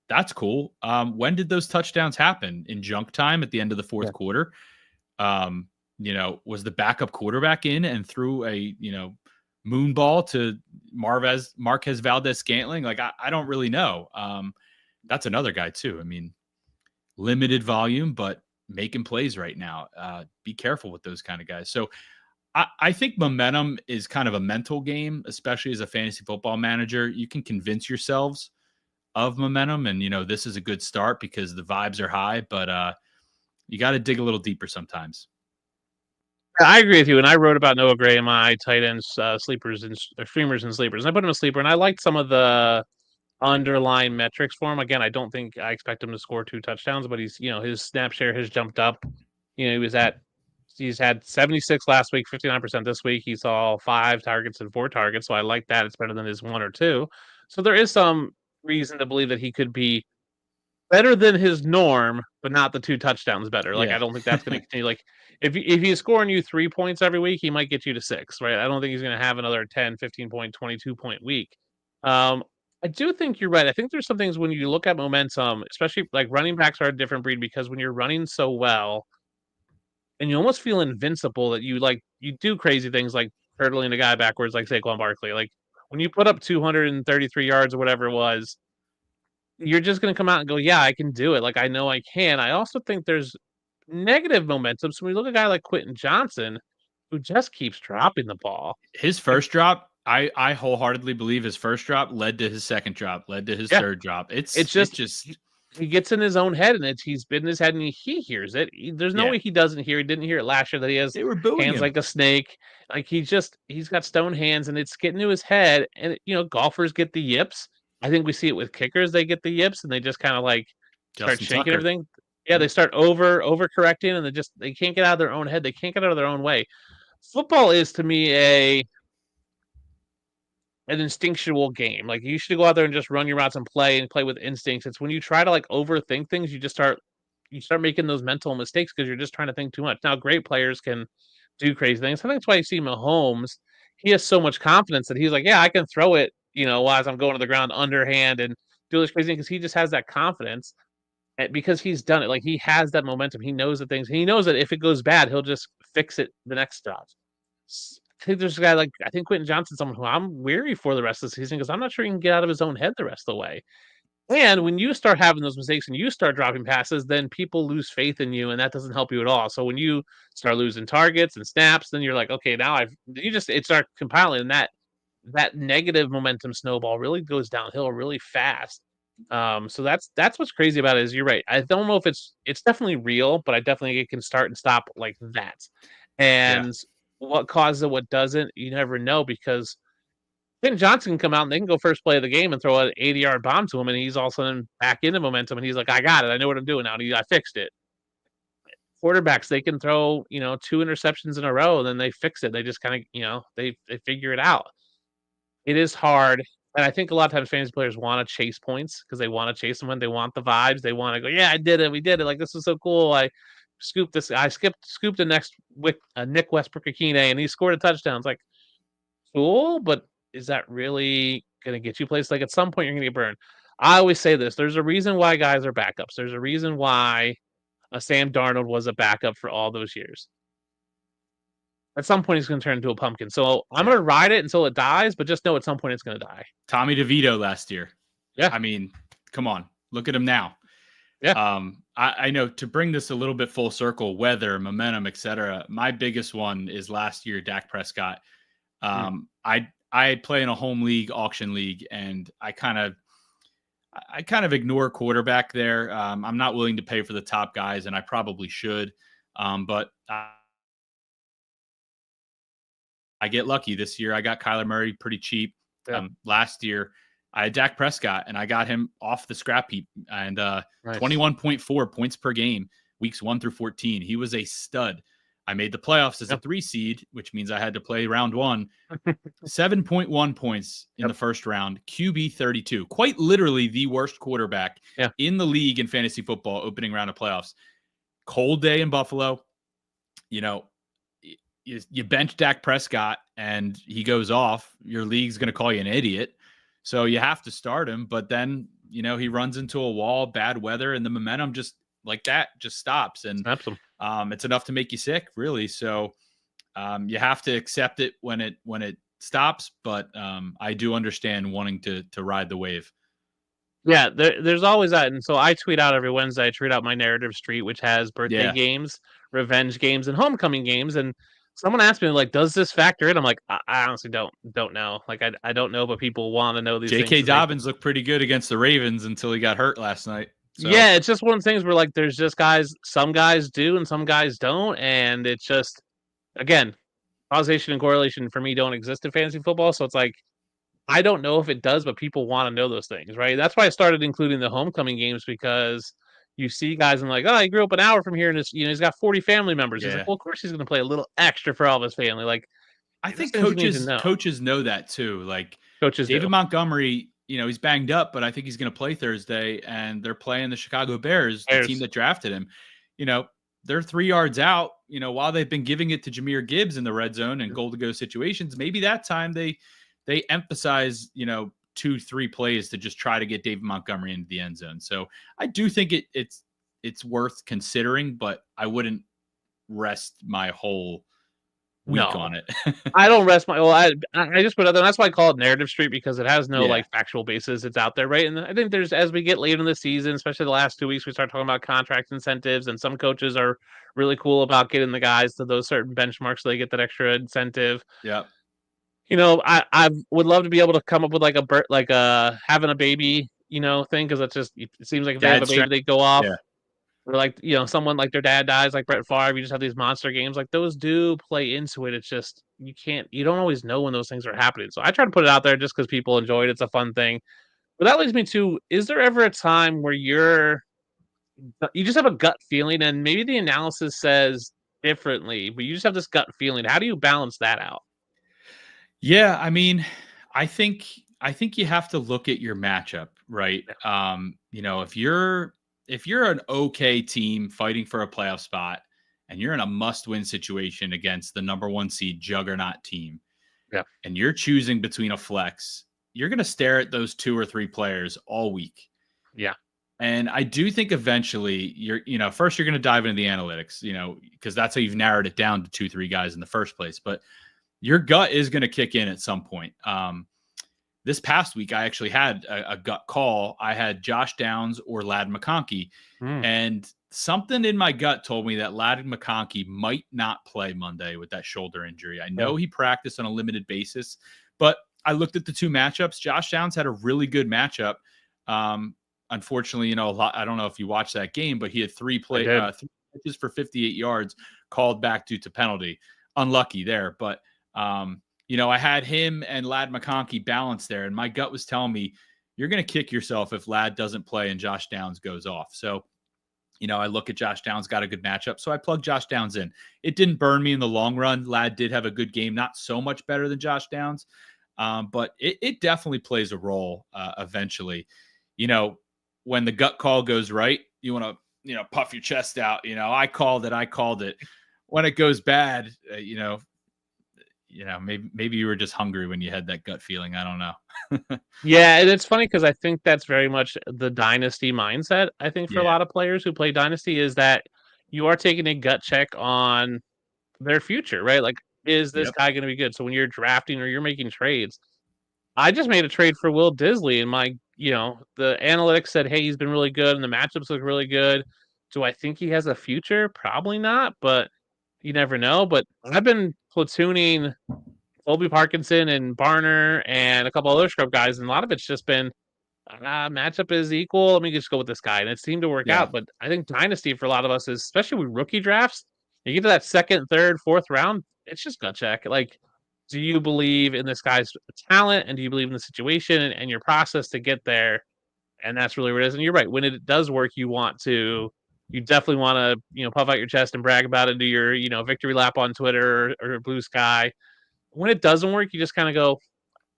That's cool. When did those touchdowns happen? In junk time at the end of the 4th quarter? Was the backup quarterback in and threw a, moon ball to Marquez Valdez-Scantling? Like, I don't really know. That's another guy too. I mean, limited volume, but making plays right now. Be careful with those kind of guys. So I think momentum is kind of a mental game, especially as a fantasy football manager. You can convince yourselves of momentum and, this is a good start because the vibes are high, but you got to dig a little deeper sometimes. I agree with you. And I wrote about Noah Gray in my tight ends, sleepers and streamers and sleepers. And I put him a sleeper and I liked some of the underlying metrics for him. Again, I don't think I expect him to score 2 touchdowns, but he's, his snap share has jumped up. He's had 76 last week, 59% this week. He saw 5 targets and 4 targets. So I like that. It's better than his 1 or 2. So there is some reason to believe that he could be better than his norm, but not the 2 touchdowns better. Like, I don't think that's going to continue. Like, if he's scoring you 3 points every week, he might get you to 6, right? I don't think he's going to have another 10, 15 point, 22 point week. I do think you're right. I think there's some things when you look at momentum, especially like running backs are a different breed because when you're running so well and you almost feel invincible that you do crazy things like hurdling a guy backwards like Saquon Barkley. Like when you put up 233 yards or whatever it was, you're just going to come out and go, yeah, I can do it. Like, I know I can. I also think there's negative momentum. So when you look at a guy like Quentin Johnson, who just keeps dropping the ball. His first drop, I wholeheartedly believe his first drop led to his second drop, led to his Yeah. third drop. It It's just just he gets in his own head, and he's been in his head, and he hears it. There's no Yeah. way he doesn't hear. He didn't hear it last year that he has they were booing hands him. like a snake. Like he's got stone hands, and it's getting to his head. And golfers get the yips. I think we see it with kickers. They get the yips, and they just kind of like start Justin shaking Tucker. everything. Yeah, they start overcorrecting, and they can't get out of their own head. They can't get out of their own way. Football is to me an instinctual game. Like you should go out there and just run your routes and play with instincts. It's when you try to like overthink things, you start making those mental mistakes because you're just trying to think too much. Now, great players can do crazy things. I think that's why you see Mahomes. He has so much confidence that he's like, yeah, I can throw it, as I'm going to the ground underhand and do this crazy thing because he just has that confidence. And because he's done it, like he has that momentum. He knows the things. He knows that if it goes bad, he'll just fix it the next drive. I think there's a guy like I think Quentin Johnson's someone who I'm weary for the rest of the season because I'm not sure he can get out of his own head the rest of the way. And when you start having those mistakes and you start dropping passes, then people lose faith in you, and that doesn't help you at all. So when you start losing targets and snaps, then you're like, okay, now it starts compiling, and that negative momentum snowball really goes downhill really fast. So that's what's crazy about it is you're right. I don't know if it's definitely real, but I definitely think it can start and stop like that. And what causes it, what doesn't, you never know because Quentin Johnson can come out and they can go first play of the game and throw an 80-yard bomb to him, and he's all of a sudden back into momentum, and he's like, I got it. I know what I'm doing now. I fixed it. Quarterbacks, they can throw, 2 interceptions in a row, and then they fix it. They just kind of, they figure it out. It is hard. And I think a lot of times fantasy players want to chase points because they want to chase them when they want the vibes. They want to go, yeah, I did it. We did it. Like, this is so cool. I scooped this. I scooped the next Nick Westbrook-Akine, and he scored a touchdown. It's like, cool, but is that really going to get you places? Like, at some point, you're going to get burned. I always say this. There's a reason why guys are backups. There's a reason why Sam Darnold was a backup for all those years. At some point, he's going to turn into a pumpkin. So I'm going to ride it until it dies, but just know at some point it's going to die. Tommy DeVito last year. Yeah. I mean, come on. Look at him now. Yeah. I know to bring this a little bit full circle, weather, momentum, etc. My biggest one is last year, Dak Prescott. I play in a home league, auction league, and I kind of ignore quarterback there. I'm not willing to pay for the top guys, and I probably should. But I get lucky this year. I got Kyler Murray pretty cheap. Yeah. Last year, I had Dak Prescott, and I got him off the scrap heap, and 21.4 points per game, weeks 1 through 14. He was a stud. I made the playoffs as a 3 seed, which means I had to play round 1. 7.1 points in the first round, QB 32. Quite literally the worst quarterback in the league in fantasy football opening round of playoffs. Cold day in Buffalo. You bench Dak Prescott and he goes off, your league's going to call you an idiot. So you have to start him. But then, he runs into a wall, bad weather, and the momentum just like that just stops. And it's enough to make you sick, really. So you have to accept it when it stops. But I do understand wanting to ride the wave. Yeah, there's always that. And so I tweet out every Wednesday, I tweet out my narrative street, which has birthday games, revenge games, and homecoming games. And someone asked me, like, does this factor in? I'm like, I honestly don't know. Like, I don't know, but people want to know these things. J.K. Dobbins looked pretty good against the Ravens until he got hurt last night. So. Yeah, it's just one of the things where, like, there's just guys, some guys do and some guys don't. And it's just, again, causation and correlation for me don't exist in fantasy football. So it's like, I don't know if it does, but people want to know those things, right? That's why I started including the homecoming games because you see guys and like, oh, he grew up an hour from here and it's, he's got 40 family members. He's like, well, of course he's going to play a little extra for all of his family. Like, I think coaches know that too. Like David Montgomery, he's banged up, but I think he's going to play Thursday and they're playing the Chicago Bears, the team that drafted him. They're 3 yards out, while they've been giving it to Jahmyr Gibbs in the red zone and goal to go situations. Maybe that time they emphasize, 2-3 plays to just try to get David Montgomery into the end zone. So I do think it's worth considering, but I wouldn't rest my whole weak No. on it. I don't rest my. Well, I just put it. That's why I call it Narrative Street, because it has no Yeah. like factual basis. It's out there, right? And I think there's, as we get later in the season, especially the last 2 weeks, we start talking about contract incentives, and some coaches are really cool about getting the guys to those certain benchmarks so they get that extra incentive. Yep. I would love to be able to come up with like a having a baby, thing, because it seems like if they have Dad a baby, strength. they go off. Yeah. Or like, someone like their dad dies, like Brett Favre, you just have these monster games. Like those do play into it. It's just you don't always know when those things are happening. So I try to put it out there just because people enjoy it. It's a fun thing. But that leads me to: is there ever a time where you just have a gut feeling, and maybe the analysis says differently, but you just have this gut feeling? How do you balance that out? Yeah, I mean, I think you have to look at your matchup, right? If you're an okay team fighting for a playoff spot and you're in a must-win situation against the number 1 seed juggernaut team, Yeah. and you're choosing between a flex, you're going to stare at those 2 or 3 players all week. Yeah. And I do think eventually first you're going to dive into the analytics, because that's how you've narrowed it down to 2, 3 guys in the first place. But your gut is going to kick in at some point. This past week, I actually had a gut call. I had Josh Downs or Ladd McConkey, and something in my gut told me that Ladd McConkey might not play Monday with that shoulder injury. I know he practiced on a limited basis, but I looked at the 2 matchups. Josh Downs had a really good matchup. Unfortunately, I don't know if you watched that game, but he had 3 pitches for 58 yards called back due to penalty. Unlucky there, but I had him and Ladd McConkey balanced there, and my gut was telling me you're going to kick yourself if Ladd doesn't play and Josh Downs goes off. So, I look at Josh Downs, got a good matchup, so I plugged Josh Downs in. It didn't burn me in the long run. Ladd did have a good game, not so much better than Josh Downs, but it definitely plays a role eventually. When the gut call goes right, you want to, puff your chest out. I called it. When it goes bad, maybe you were just hungry when you had that gut feeling. I don't know. Yeah, and it's funny because I think that's very much the dynasty mindset. I think for a lot of players who play dynasty is that you are taking a gut check on their future, right? Like, is this guy going to be good? So when you're drafting or you're making trades, I just made a trade for Will Disley, and the analytics said, hey, he's been really good, and the matchups look really good. Do I think he has a future? Probably not, but you never know. But I've been platooning Colby Parkinson and Barner and a couple other scrub guys, and a lot of it's just been matchup is equal. Let me just go with this guy, and it seemed to work out. But I think dynasty for a lot of us is, especially with rookie drafts, you get to that second, third, fourth round, it's just gut check. Like, do you believe in this guy's talent, and do you believe in the situation and your process to get there? And that's really what it is. And you're right. When it does work, you definitely want to, puff out your chest and brag about it, do your, victory lap on Twitter or Blue Sky. When it doesn't work, you just kind of go,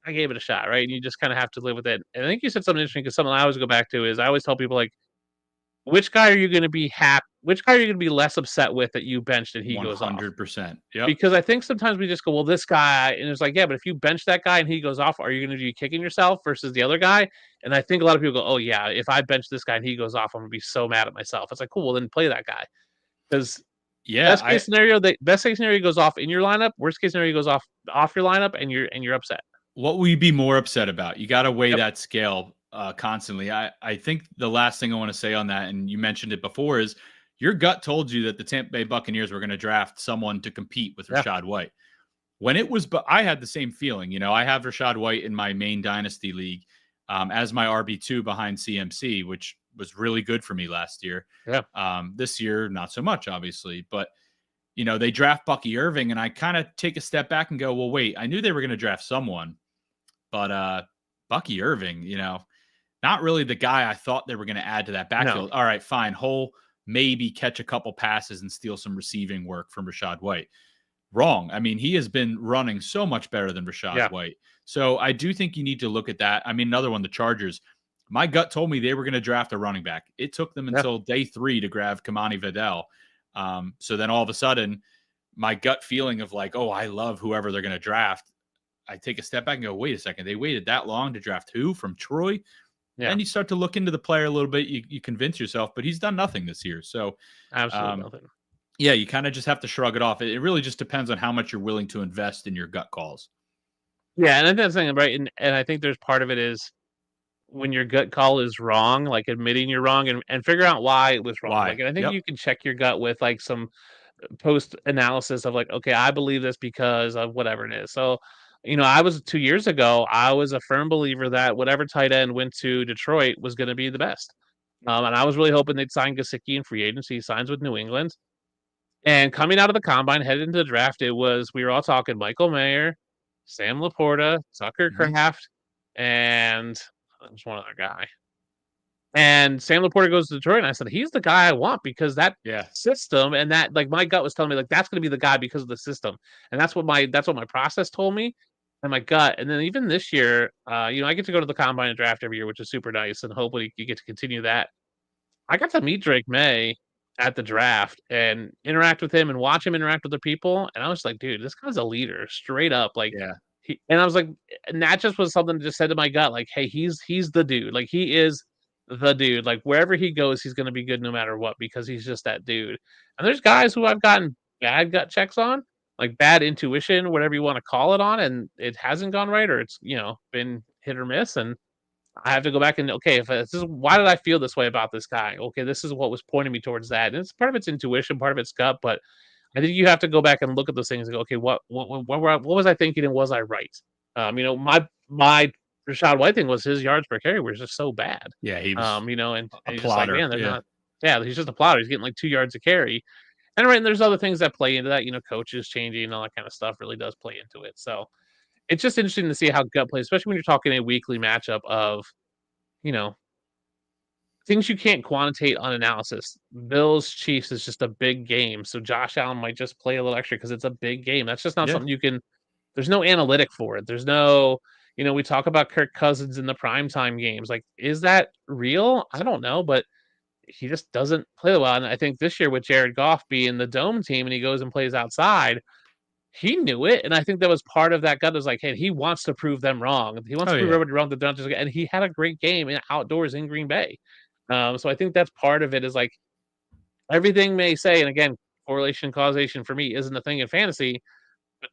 I gave it a shot, right? And you just kind of have to live with it. And I think you said something interesting, because something I always go back to is I always tell people, like, which guy are you going to be happy? Which guy are you going to be less upset with that you benched and he goes off? 100%. Yeah. Because I think sometimes we just go, well, this guy, and it's like, yeah, but if you bench that guy and he goes off, are you going to be kicking yourself versus the other guy? And I think a lot of people go, oh yeah, if I bench this guy and he goes off, I'm going to be so mad at myself. It's like, cool, well then play that guy. Because best case scenario goes off in your lineup. Worst case scenario goes off your lineup, and you're upset. What will you be more upset about? You got to weigh that scale constantly. I think the last thing I want to say on that, and you mentioned it before, is your gut told you that the Tampa Bay Buccaneers were going to draft someone to compete with Rachaad White. When it was, but I had the same feeling. I have Rachaad White in my main dynasty league as my RB2 behind CMC, which was really good for me last year. Yeah. This year, not so much, obviously. But, they draft Bucky Irving, and I kind of take a step back and go, well, wait, I knew they were going to draft someone. But Bucky Irving, not really the guy I thought they were going to add to that backfield. No. All right, fine. He'll maybe catch a couple passes and steal some receiving work from Rachaad White. Wrong. I mean, he has been running so much better than Rachaad White. So I do think you need to look at that. I mean, another one, the Chargers. My gut told me they were going to draft a running back. It took them until day 3 to grab Kamani Vidal. So then all of a sudden, my gut feeling of like, oh, I love whoever they're going to draft, I take a step back and go, wait a second, they waited that long to draft who from Troy? Yeah. And you start to look into the player a little bit. You convince yourself, but he's done nothing this year. So absolutely nothing. Yeah, you kind of just have to shrug it off. It really just depends on how much you're willing to invest in your gut calls. Yeah, and I think that's something, right? And I think there's part of it is when your gut call is wrong, like admitting you're wrong and figure out why it was wrong. Like, Why? and I think Yep. you can check your gut with like some post analysis of like, okay, I believe this because of whatever it is. So, I was 2 years ago, I was a firm believer that whatever tight end went to Detroit was going to be the best. And I was really hoping they'd sign Gesicki in free agency. He signs with New England. And coming out of the combine, headed into the draft, we were all talking Michael Mayer, Sam Laporta, Tucker Mhm. Kraft, and there's one other guy. And Sam Laporta goes to Detroit, and I said, he's the guy I want because that Yeah. system and that, like, my gut was telling me, like, that's going to be the guy because of the system. And that's what my process told me and my gut. And then even this year, I get to go to the combine and draft every year, which is super nice. And hopefully you get to continue that. I got to meet Drake May at the draft and interact with him and watch him interact with the people. And I was like, dude, this guy's a leader, straight up. Like, Yeah. and I was like, and that just was something that just said to my gut, like, hey, he's the dude. Like, he is the dude. Like, wherever he goes, he's going to be good no matter what because he's just that dude. And there's guys who I've gotten bad gut checks on, like bad intuition, whatever you want to call it on, and it hasn't gone right or it's been hit or miss. And I have to go back and okay, if this is why did I feel this way about this guy? Okay, this is what was pointing me towards that. And it's part of it's intuition, part of it's gut, but I think you have to go back and look at those things and go, okay, what was I thinking and was I right? My Rashad White thing was his yards per carry was just so bad. Yeah, he was And a he's just like, plotter. man, they're Yeah. not. Yeah, he's just a plotter. He's getting like 2 yards a carry. And right, and there's other things that play into that. Coaches changing and all that kind of stuff really does play into it. So it's just interesting to see how gut plays, especially when you're talking a weekly matchup of you know, things you can't quantitate on analysis. Bills Chiefs is just a big game, so Josh Allen might just play a little extra because it's a big game. That's just not Yeah. something you can. There's no analytic for it. There's no, we talk about Kirk Cousins in the primetime games. Like, is that real? I don't know, but he just doesn't play well. And I think this year with Jared Goff being the dome team and he goes and plays outside, he knew it. And I think that was part of that gut was like, hey, he wants to prove them wrong. He wants Oh to prove yeah. everybody wrong that they're not just, and he had a great game outdoors in Green Bay. So I think that's part of it is like everything may say, and again, correlation causation for me isn't a thing in fantasy, but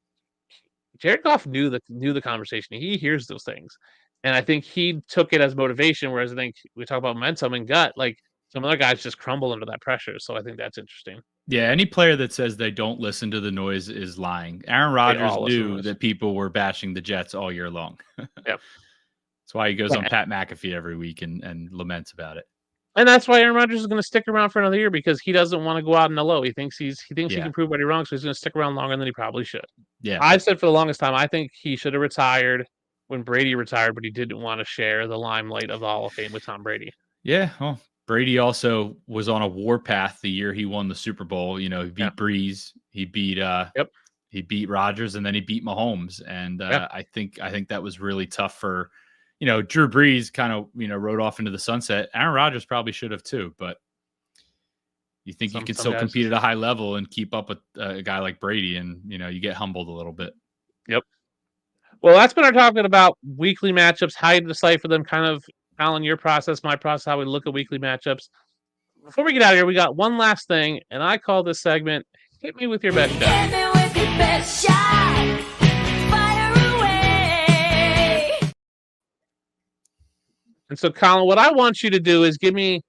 Jared Goff knew the conversation. He hears those things. And I think he took it as motivation, whereas I think we talk about momentum and gut, like some other guys just crumble under that pressure. So I think that's interesting. Yeah, any player that says they don't listen to the noise is lying. Aaron Rodgers all listen to knew noise. that people were bashing the Jets all year long. Yep. That's why he goes Yeah. on Pat McAfee every week and laments about it. And that's why Aaron Rodgers is going to stick around for another year because he doesn't want to go out in the low. He thinks he Yeah. can prove everybody wrong, so he's going to stick around longer than he probably should. Yeah. I've said for the longest time, I think he should have retired when Brady retired, but he didn't want to share the limelight of the Hall of Fame with Tom Brady. Yeah. Well, Brady also was on a warpath the year he won the Super Bowl. He beat Breeze, he beat he beat Rodgers, and then he beat Mahomes. And I think that was really tough for Drew Brees kind of rode off into the sunset. Aaron Rodgers probably should have too, but you think you can still compete at a high level and keep up with a guy like Brady, and you get humbled a little bit. Yep. Well, that's been our talking about weekly matchups, how you decipher them, kind of Alan, your process, my process, how we look at weekly matchups. Before we get out of here, we got one last thing, and I call this segment "Hit Me with Your Best Shot." Hit me with your best shot. Fire away. And so, Colin, what I want you to do is give me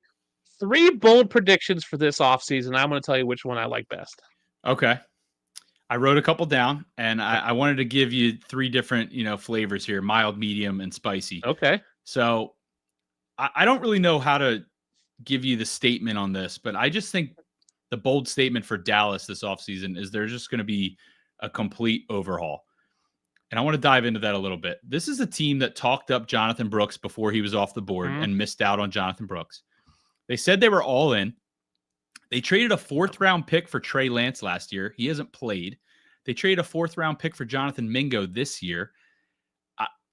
3 bold predictions for this offseason. I'm going to tell you which one I like best. Okay. I wrote a couple down, and I wanted to give you 3 different, flavors here: mild, medium, and spicy. Okay. So I don't really know how to give you the statement on this, but I just think the bold statement for Dallas this offseason is there's just going to be a complete overhaul. And I want to dive into that a little bit. This is a team that talked up Jonathan Brooks before he was off the board and missed out on Jonathan Brooks. They said they were all in. They traded a 4th-round pick for Trey Lance last year. He hasn't played. They traded a 4th-round pick for Jonathan Mingo this year.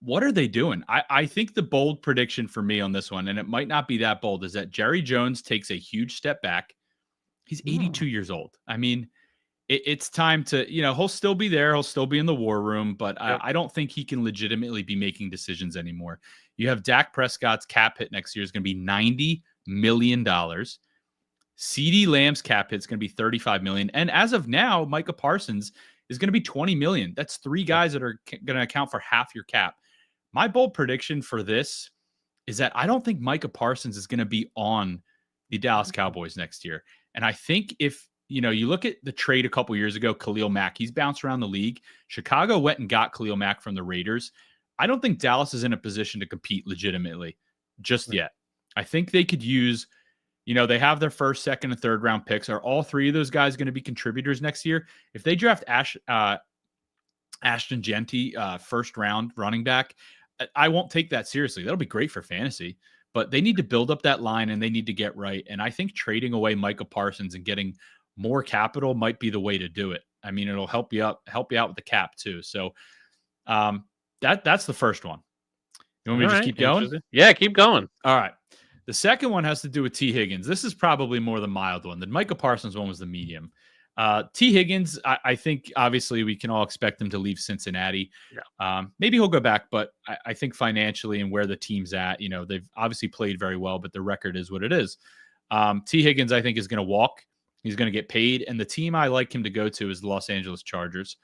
What are they doing? I think the bold prediction for me on this one, and it might not be that bold, is that Jerry Jones takes a huge step back. He's 82 years old. I mean, it's time to, he'll still be there. He'll still be in the war room, but I don't think he can legitimately be making decisions anymore. You have Dak Prescott's cap hit next year is going to be $90 million. CeeDee Lamb's cap hit is going to be $35 million. And as of now, Micah Parsons is going to be $20 million. That's three guys that are going to account for half your cap. My bold prediction for this is that I don't think Micah Parsons is going to be on the Dallas Cowboys next year. And I think if, you look at the trade a couple years ago, Khalil Mack, he's bounced around the league. Chicago went and got Khalil Mack from the Raiders. I don't think Dallas is in a position to compete legitimately just yet. I think they could use, they have their first, second, and third round picks. Are all three of those guys going to be contributors next year? If they draft Ashton Genty, first round running back, I won't take that seriously. That'll be great for fantasy, but they need to build up that line and they need to get right. And I think trading away Micah Parsons and getting more capital might be the way to do it. I mean, it'll help you out with the cap too. So that's the first one. You want me to just keep going? Yeah, keep going. All right. The second one has to do with T. Higgins. This is probably more the mild one. The Micah Parsons one was the medium. T. Higgins, I think obviously we can all expect him to leave Cincinnati. Yeah. Maybe he'll go back, but I think financially and where the team's at, they've obviously played very well, but the record is what it is. T. Higgins, I think, is going to walk. He's going to get paid. And the team I like him to go to is the Los Angeles Chargers.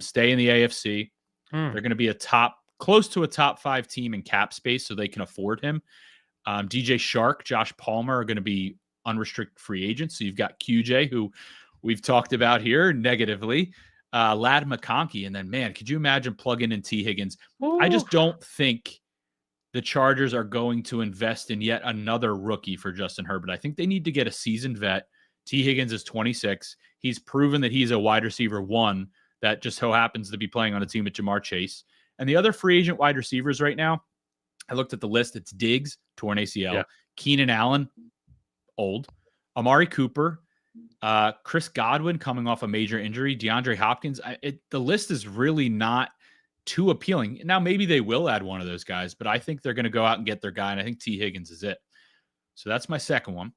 Stay in the AFC. They're going to be close to a top 5 team in cap space, so they can afford him. DJ Shark, Josh Palmer are going to be unrestricted free agents. So you've got QJ, who we've talked about here negatively, Ladd McConkey. And then, man, could you imagine plugging in T. Higgins? Ooh. I just don't think the Chargers are going to invest in yet another rookie for Justin Herbert. I think they need to get a seasoned vet. T. Higgins is 26. He's proven that he's a wide receiver 1 that just so happens to be playing on a team with Jamar Chase. And the other free agent wide receivers right now, I looked at the list. It's Diggs, torn ACL. Yeah. Keenan Allen, old. Amari Cooper, Chris Godwin coming off a major injury, DeAndre Hopkins. The list is really not too appealing. Now, maybe they will add one of those guys, but I think they're going to go out and get their guy, and I think T. Higgins is it. So that's my second one.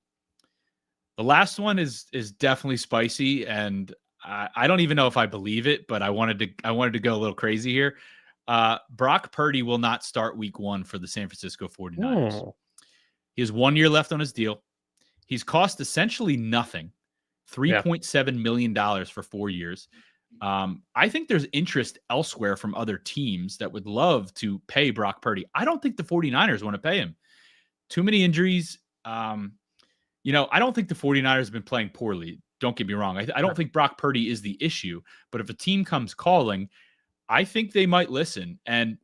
The last one is definitely spicy, and I don't even know if I believe it, but I wanted to go a little crazy here. Brock Purdy will not start week 1 for the San Francisco 49ers. Oh. He has 1 year left on his deal. He's cost essentially nothing, $3.7 million for 4 years. I think there's interest elsewhere from other teams that would love to pay Brock Purdy. I don't think the 49ers want to pay him. Too many injuries. I don't think the 49ers have been playing poorly. Don't get me wrong. I don't think Brock Purdy is the issue, but if a team comes calling, I think they might listen. And,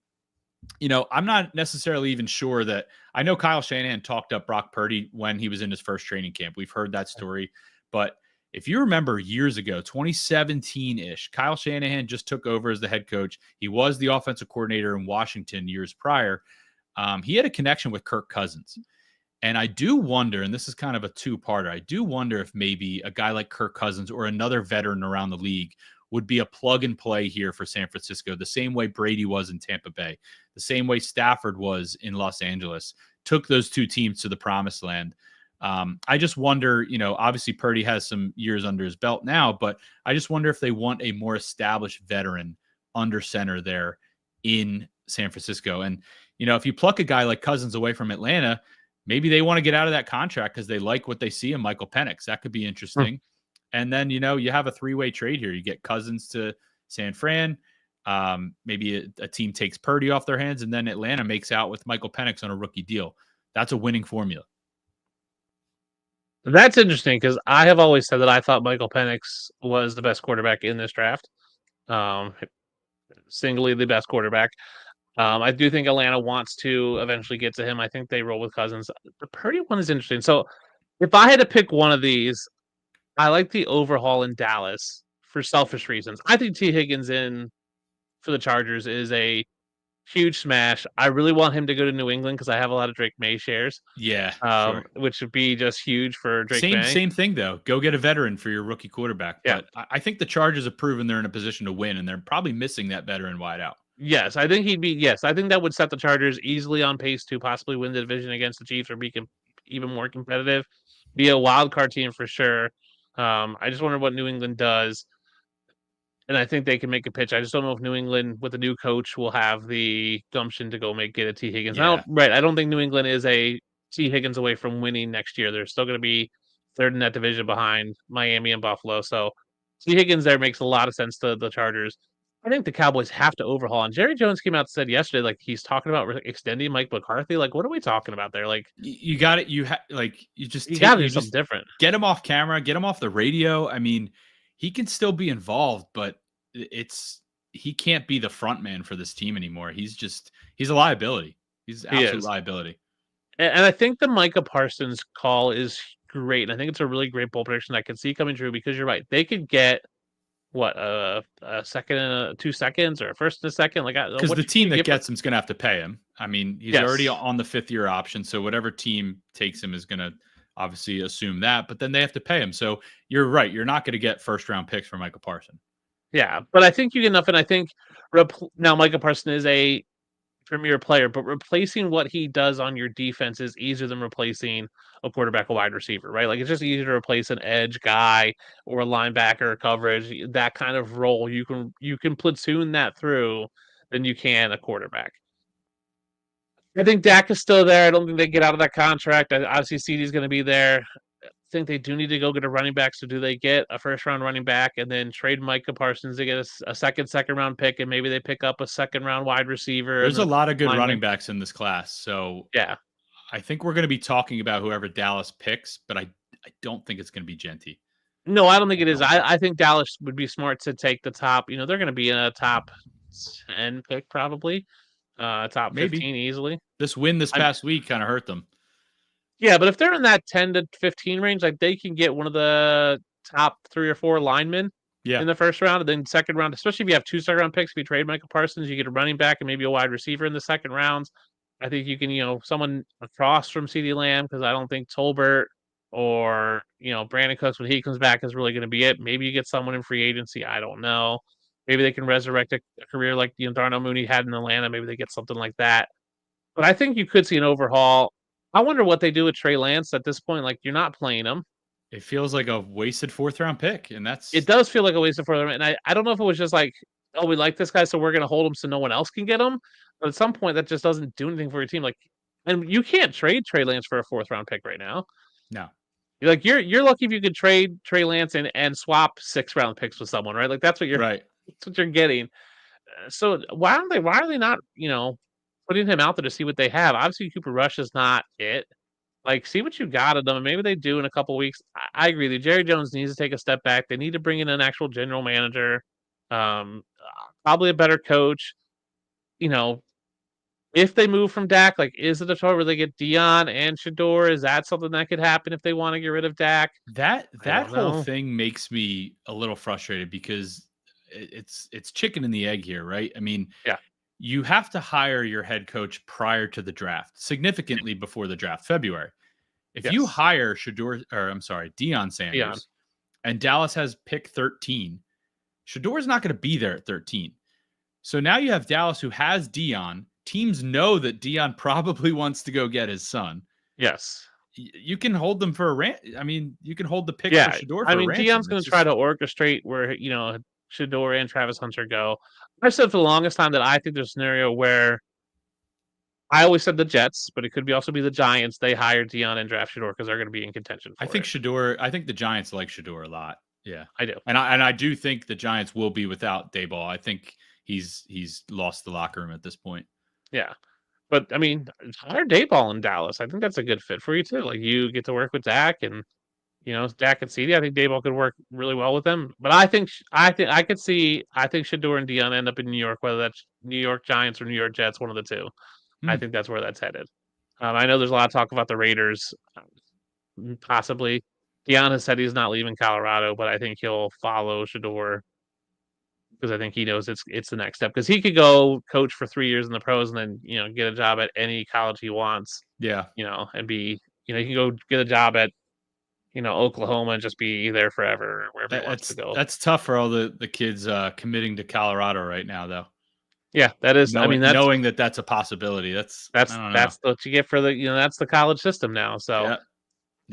I'm not necessarily even sure that I know Kyle Shanahan talked up Brock Purdy when he was in his first training camp. We've heard that story. But if you remember years ago, 2017-ish, Kyle Shanahan just took over as the head coach. He was the offensive coordinator in Washington years prior. He had a connection with Kirk Cousins. And I do wonder, and this is kind of a two-parter, I do wonder if maybe a guy like Kirk Cousins or another veteran around the league would be a plug and play here for San Francisco, the same way Brady was in Tampa Bay, the same way Stafford was in Los Angeles, took those two teams to the promised land. I just wonder, obviously Purdy has some years under his belt now, but I just wonder if they want a more established veteran under center there in San Francisco. And, if you pluck a guy like Cousins away from Atlanta, maybe they want to get out of that contract because they like what they see in Michael Penix. That could be interesting. And then, you have a 3-way trade here. You get Cousins to San Fran. Maybe a team takes Purdy off their hands, and then Atlanta makes out with Michael Penix on a rookie deal. That's a winning formula. That's interesting because I have always said that I thought Michael Penix was the best quarterback in this draft. Singly the best quarterback. I do think Atlanta wants to eventually get to him. I think they roll with Cousins. The Purdy one is interesting. So if I had to pick one of these, I like the overhaul in Dallas for selfish reasons. I think T. Higgins in for the Chargers is a huge smash. I really want him to go to New England because I have a lot of Drake May shares. Yeah, sure. Which would be just huge for Drake May. Same thing, though. Go get a veteran for your rookie quarterback. Yeah. But I think the Chargers have proven they're in a position to win, and they're probably missing that veteran wide out. Yes, I think I think that would set the Chargers easily on pace to possibly win the division against the Chiefs or be even more competitive. Be a wild card team for sure. I just wonder what New England does. And I think they can make a pitch. I just don't know if New England, with a new coach, will have the gumption to go get a T. Higgins. Yeah. I don't think New England is a T. Higgins away from winning next year. They're still going to be third in that division behind Miami and Buffalo. So T. Higgins there makes a lot of sense to the Chargers. I think the Cowboys have to overhaul. And Jerry Jones came out and said yesterday, like he's talking about extending Mike McCarthy. Like, what are we talking about there? Like, You got it. You you got to do something different. Get him off camera, get him off the radio. I mean, he can still be involved, but he can't be the front man for this team anymore. He's a liability. He's an absolute liability. And I think the Micah Parsons call is great. And I think it's a really great bold prediction I can see coming true because you're right. They could get what a second and 2 seconds or a first and a second, like because the team that gets him is going to have to pay him. I mean, he's already on the 5th-year option, so whatever team takes him is going to obviously assume that. But then they have to pay him. So you're right. You're not going to get first-round picks for Micah Parsons. Yeah, but I think you get enough, and I think now Micah Parsons is a premier player, but replacing what he does on your defense is easier than replacing a quarterback, a wide receiver, right? Like it's just easier to replace an edge guy or a linebacker coverage, that kind of role. You can platoon that through than you can a quarterback. I think Dak is still there. I don't think they get out of that contract. Obviously, CD's going to be there. I think they do need to go get a running back. So do they get a first-round running back and then trade Micah Parsons to get a second-round pick, and maybe they pick up a second-round wide receiver? There's a lot of good running backs in this class. So yeah, I think we're going to be talking about whoever Dallas picks, but I don't think it's going to be Genty. No, I don't think it is. I think Dallas would be smart to take the top. They're going to be in a top 10 pick probably, top 15 easily. This win this past week kind of hurt them. Yeah, but if they're in that 10 to 15 range, like they can get one of the top 3 or 4 linemen in the first round, and then second round, especially if you have 2 second-round picks. If you trade Michael Parsons, you get a running back and maybe a wide receiver in the second rounds. I think you can, someone across from CeeDee Lamb, because I don't think Tolbert or, Brandon Cooks, when he comes back, is really going to be it. Maybe you get someone in free agency. I don't know. Maybe they can resurrect a career like Darnell Mooney had in Atlanta. Maybe they get something like that. But I think you could see an overhaul. I wonder what they do with Trey Lance at this point. Like, you're not playing him. It feels like a wasted 4th-round pick, and it does feel like a wasted 4th round. And I don't know if it was just like, oh, we like this guy, so we're going to hold him so no one else can get him. But at some point, that just doesn't do anything for your team. Like, and you can't trade Trey Lance for a 4th-round pick right now. No. You're lucky if you could trade Trey Lance and swap 6th-round picks with someone, right? Like that's what you're right. That's what you're getting. So why are they not putting him out there to see what they have? Obviously, Cooper Rush is not it. Like, see what you got of them, and maybe they do in a couple weeks. I agree that Jerry Jones needs to take a step back. They need to bring in an actual general manager, probably a better coach. If they move from Dak, like, is it a total where they get Dion and Shador? Is that something that could happen if they want to get rid of Dak? That whole thing makes me a little frustrated because it's chicken and the egg here, right? I mean, you have to hire your head coach prior to the draft, significantly before the draft, February. If you hire Deion Sanders, and Dallas has pick 13, Shador's not going to be there at 13. So now you have Dallas who has Deion. Teams know that Deion probably wants to go get his son. Yes. You can hold them for a rant. I mean, you can hold the pick for Shador for a ransom. Deion's going to try to orchestrate where, Shador and Travis Hunter go. I said for the longest time that I think there's a scenario where I always said the Jets, but it could also be the Giants. They hire Deion and draft Shador because they're going to be in contention for I think the Giants like Shador a lot. Yeah, I do. And I do think the Giants will be without Dayball. I think he's lost the locker room at this point. Yeah. But I mean, hire Dayball in Dallas. I think that's a good fit for you too. Like, you get to work with Dak and Dak and CD. I think Dayball could work really well with them. But I think Shador and Deion end up in New York, whether that's New York Giants or New York Jets, one of the two. I think that's where that's headed. I know there's a lot of talk about the Raiders, possibly. Deion has said he's not leaving Colorado, but I think he'll follow Shador because I think he knows it's the next step. Because he could go coach for 3 years in the pros and then get a job at any college he wants. Yeah, and be he can go get a job at Oklahoma and just be there forever, wherever he wants to go. That's tough for all the kids committing to Colorado right now, though. Yeah, that is. Knowing that that's a possibility. That's what you get for that's the college system now. So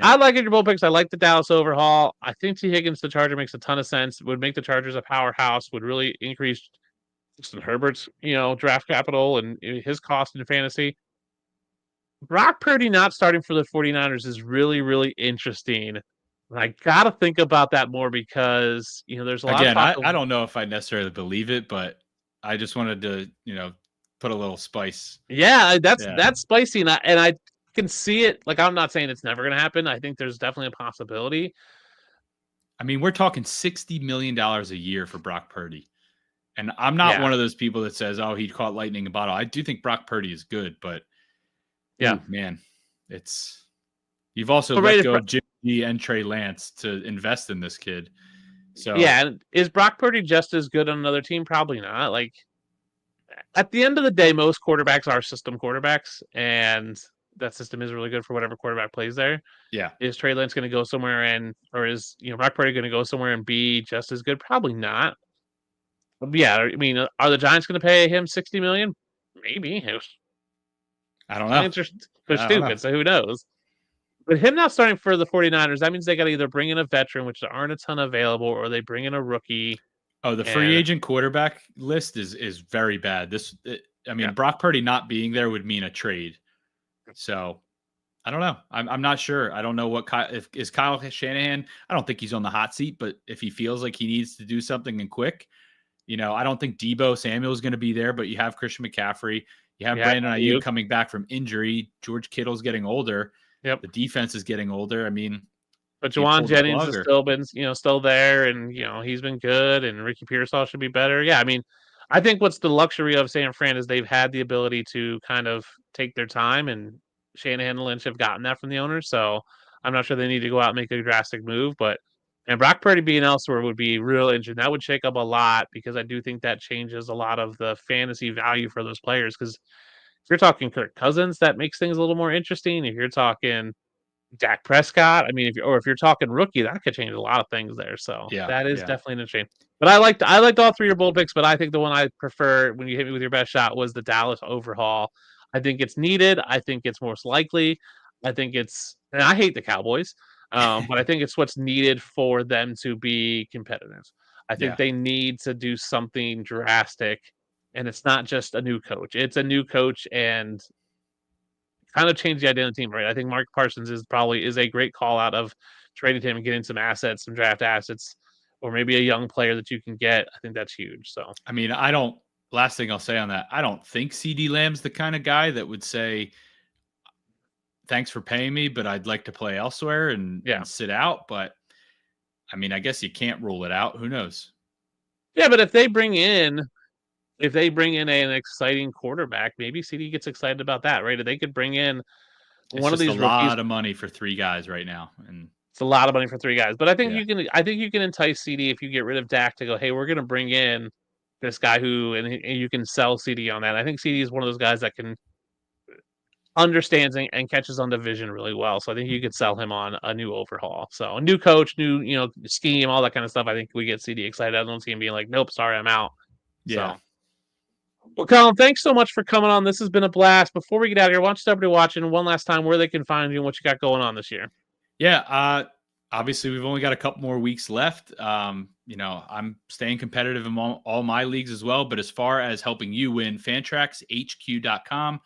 I like your bowl picks. I like the Dallas overhaul. I think T. Higgins, the Charger, makes a ton of sense. Would make the Chargers a powerhouse. Would really increase Justin Herbert's draft capital and his cost in fantasy. Brock Purdy not starting for the 49ers is really, really interesting And I got to think about that more because, there's a lot Again, of talk I don't know if I necessarily believe it, but I just wanted to, put a little spice. Yeah, that's Yeah. that's spicy, and I can see it. Like, I'm not saying it's never going to happen. I think there's definitely a possibility. I mean, we're talking $60 million a year for Brock Purdy. And I'm not Yeah. one of those people that says, oh, he caught lightning in a bottle. I do think Brock Purdy is good, but Yeah. ooh, man, you've also But let go of Jimmy G and Trey Lance to invest in this kid. So yeah, and is Brock Purdy just as good on another team? Probably not. Like, at the end of the day, most quarterbacks are system quarterbacks, and that system is really good for whatever quarterback plays there. yeah, Is Trey Lance going to go somewhere or is Brock Purdy going to go somewhere and be just as good? Probably not. But yeah, I mean, are the Giants going to pay him $60 million? Maybe. I don't know. They're I don't know. stupid, so who knows? But him not starting for the 49ers, that means they got to either bring in a veteran, which there aren't a ton available, or they bring in a rookie. Oh, the free agent quarterback list is very bad. Brock Purdy not being there would mean a trade. So I don't know. I'm not sure. I don't know what is Kyle Shanahan. I don't think he's on the hot seat, but if he feels like he needs to do something and quick, I don't think Deebo Samuel is going to be there, but you have Christian McCaffrey. You have Brandon Ayuk coming back from injury. George Kittle's getting older. Yep. The defense is getting older. I mean, but Juwan Jennings has still been, still there, and he's been good, and Ricky Pearsall should be better. Yeah, I mean, I think what's the luxury of San Fran is they've had the ability to kind of take their time, and Shanahan and Lynch have gotten that from the owners. So I'm not sure they need to go out and make a drastic move, and Brock Purdy being elsewhere would be real interesting. That would shake up a lot because I do think that changes a lot of the fantasy value for those players. Because if you're talking Kirk Cousins, that makes things a little more interesting. If you're talking Dak Prescott, I mean, if you're talking rookie, that could change a lot of things there. So that is definitely an interesting. But I liked all three of your bold picks, but I think the one I prefer when you hit me with your best shot was the Dallas overhaul. I think it's needed. I think it's most likely. And I hate the Cowboys, but I think it's what's needed for them to be competitive. I think they need to do something drastic, and it's not just a new coach. It's a new coach and kind of change the identity team, right? I think Mark Parsons is a great call out of trading him and getting some assets, some draft assets, or maybe a young player that you can get. I think that's huge. So, I mean, last thing I'll say on that, I don't think CD Lamb's the kind of guy that would say, thanks for paying me, but I'd like to play elsewhere and sit out. But I mean, I guess you can't rule it out. Who knows? Yeah, but if they bring in an exciting quarterback, maybe CD gets excited about that, right? If they could bring in one of these rookies. It's a lot of money for three guys right now, and it's a lot of money for three guys. But I think you can entice CD if you get rid of Dak to go, hey, we're going to bring in this guy and you can sell CD on that. I think CD is one of those guys that can understands and catches on the vision really well. So I think you could sell him on a new overhaul. So a new coach, new scheme, all that kind of stuff. I think we get CD excited. I don't see him being like, nope, sorry, I'm out. Yeah. So. Well, Colin, thanks so much for coming on. This has been a blast. Before we get out of here, why don't you tell everybody watching one last time where they can find you and what you got going on this year? Yeah. Obviously, we've only got a couple more weeks left. I'm staying competitive in all my leagues as well. But as far as helping you win, fantraxhq.com.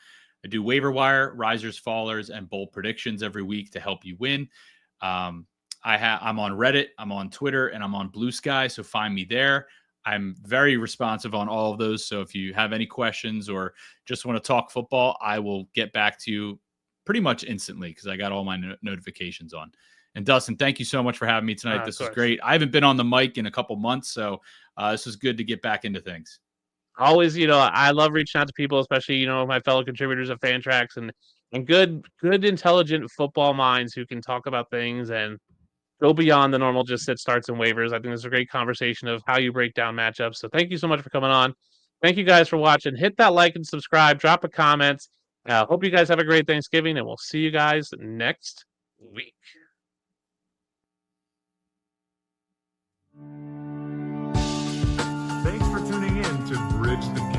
I do waiver wire, risers, fallers, and bold predictions every week to help you win. I'm on Reddit, I'm on Twitter, and I'm on Blue Sky. So find me there. I'm very responsive on all of those. So if you have any questions or just want to talk football, I will get back to you pretty much instantly because I got all my notifications on. And Dustin, thank you so much for having me tonight. This was great. I haven't been on the mic in a couple months, so this was good to get back into things. Always, I love reaching out to people, especially, my fellow contributors of Fantrax and good, intelligent football minds who can talk about things and go beyond the normal just sit starts and waivers. I think this is a great conversation of how you break down matchups. So thank you so much for coming on. Thank you guys for watching. Hit that like and subscribe. Drop a comment. Hope you guys have a great Thanksgiving, and we'll see you guys next week. Thanks for tuning in to Bridge the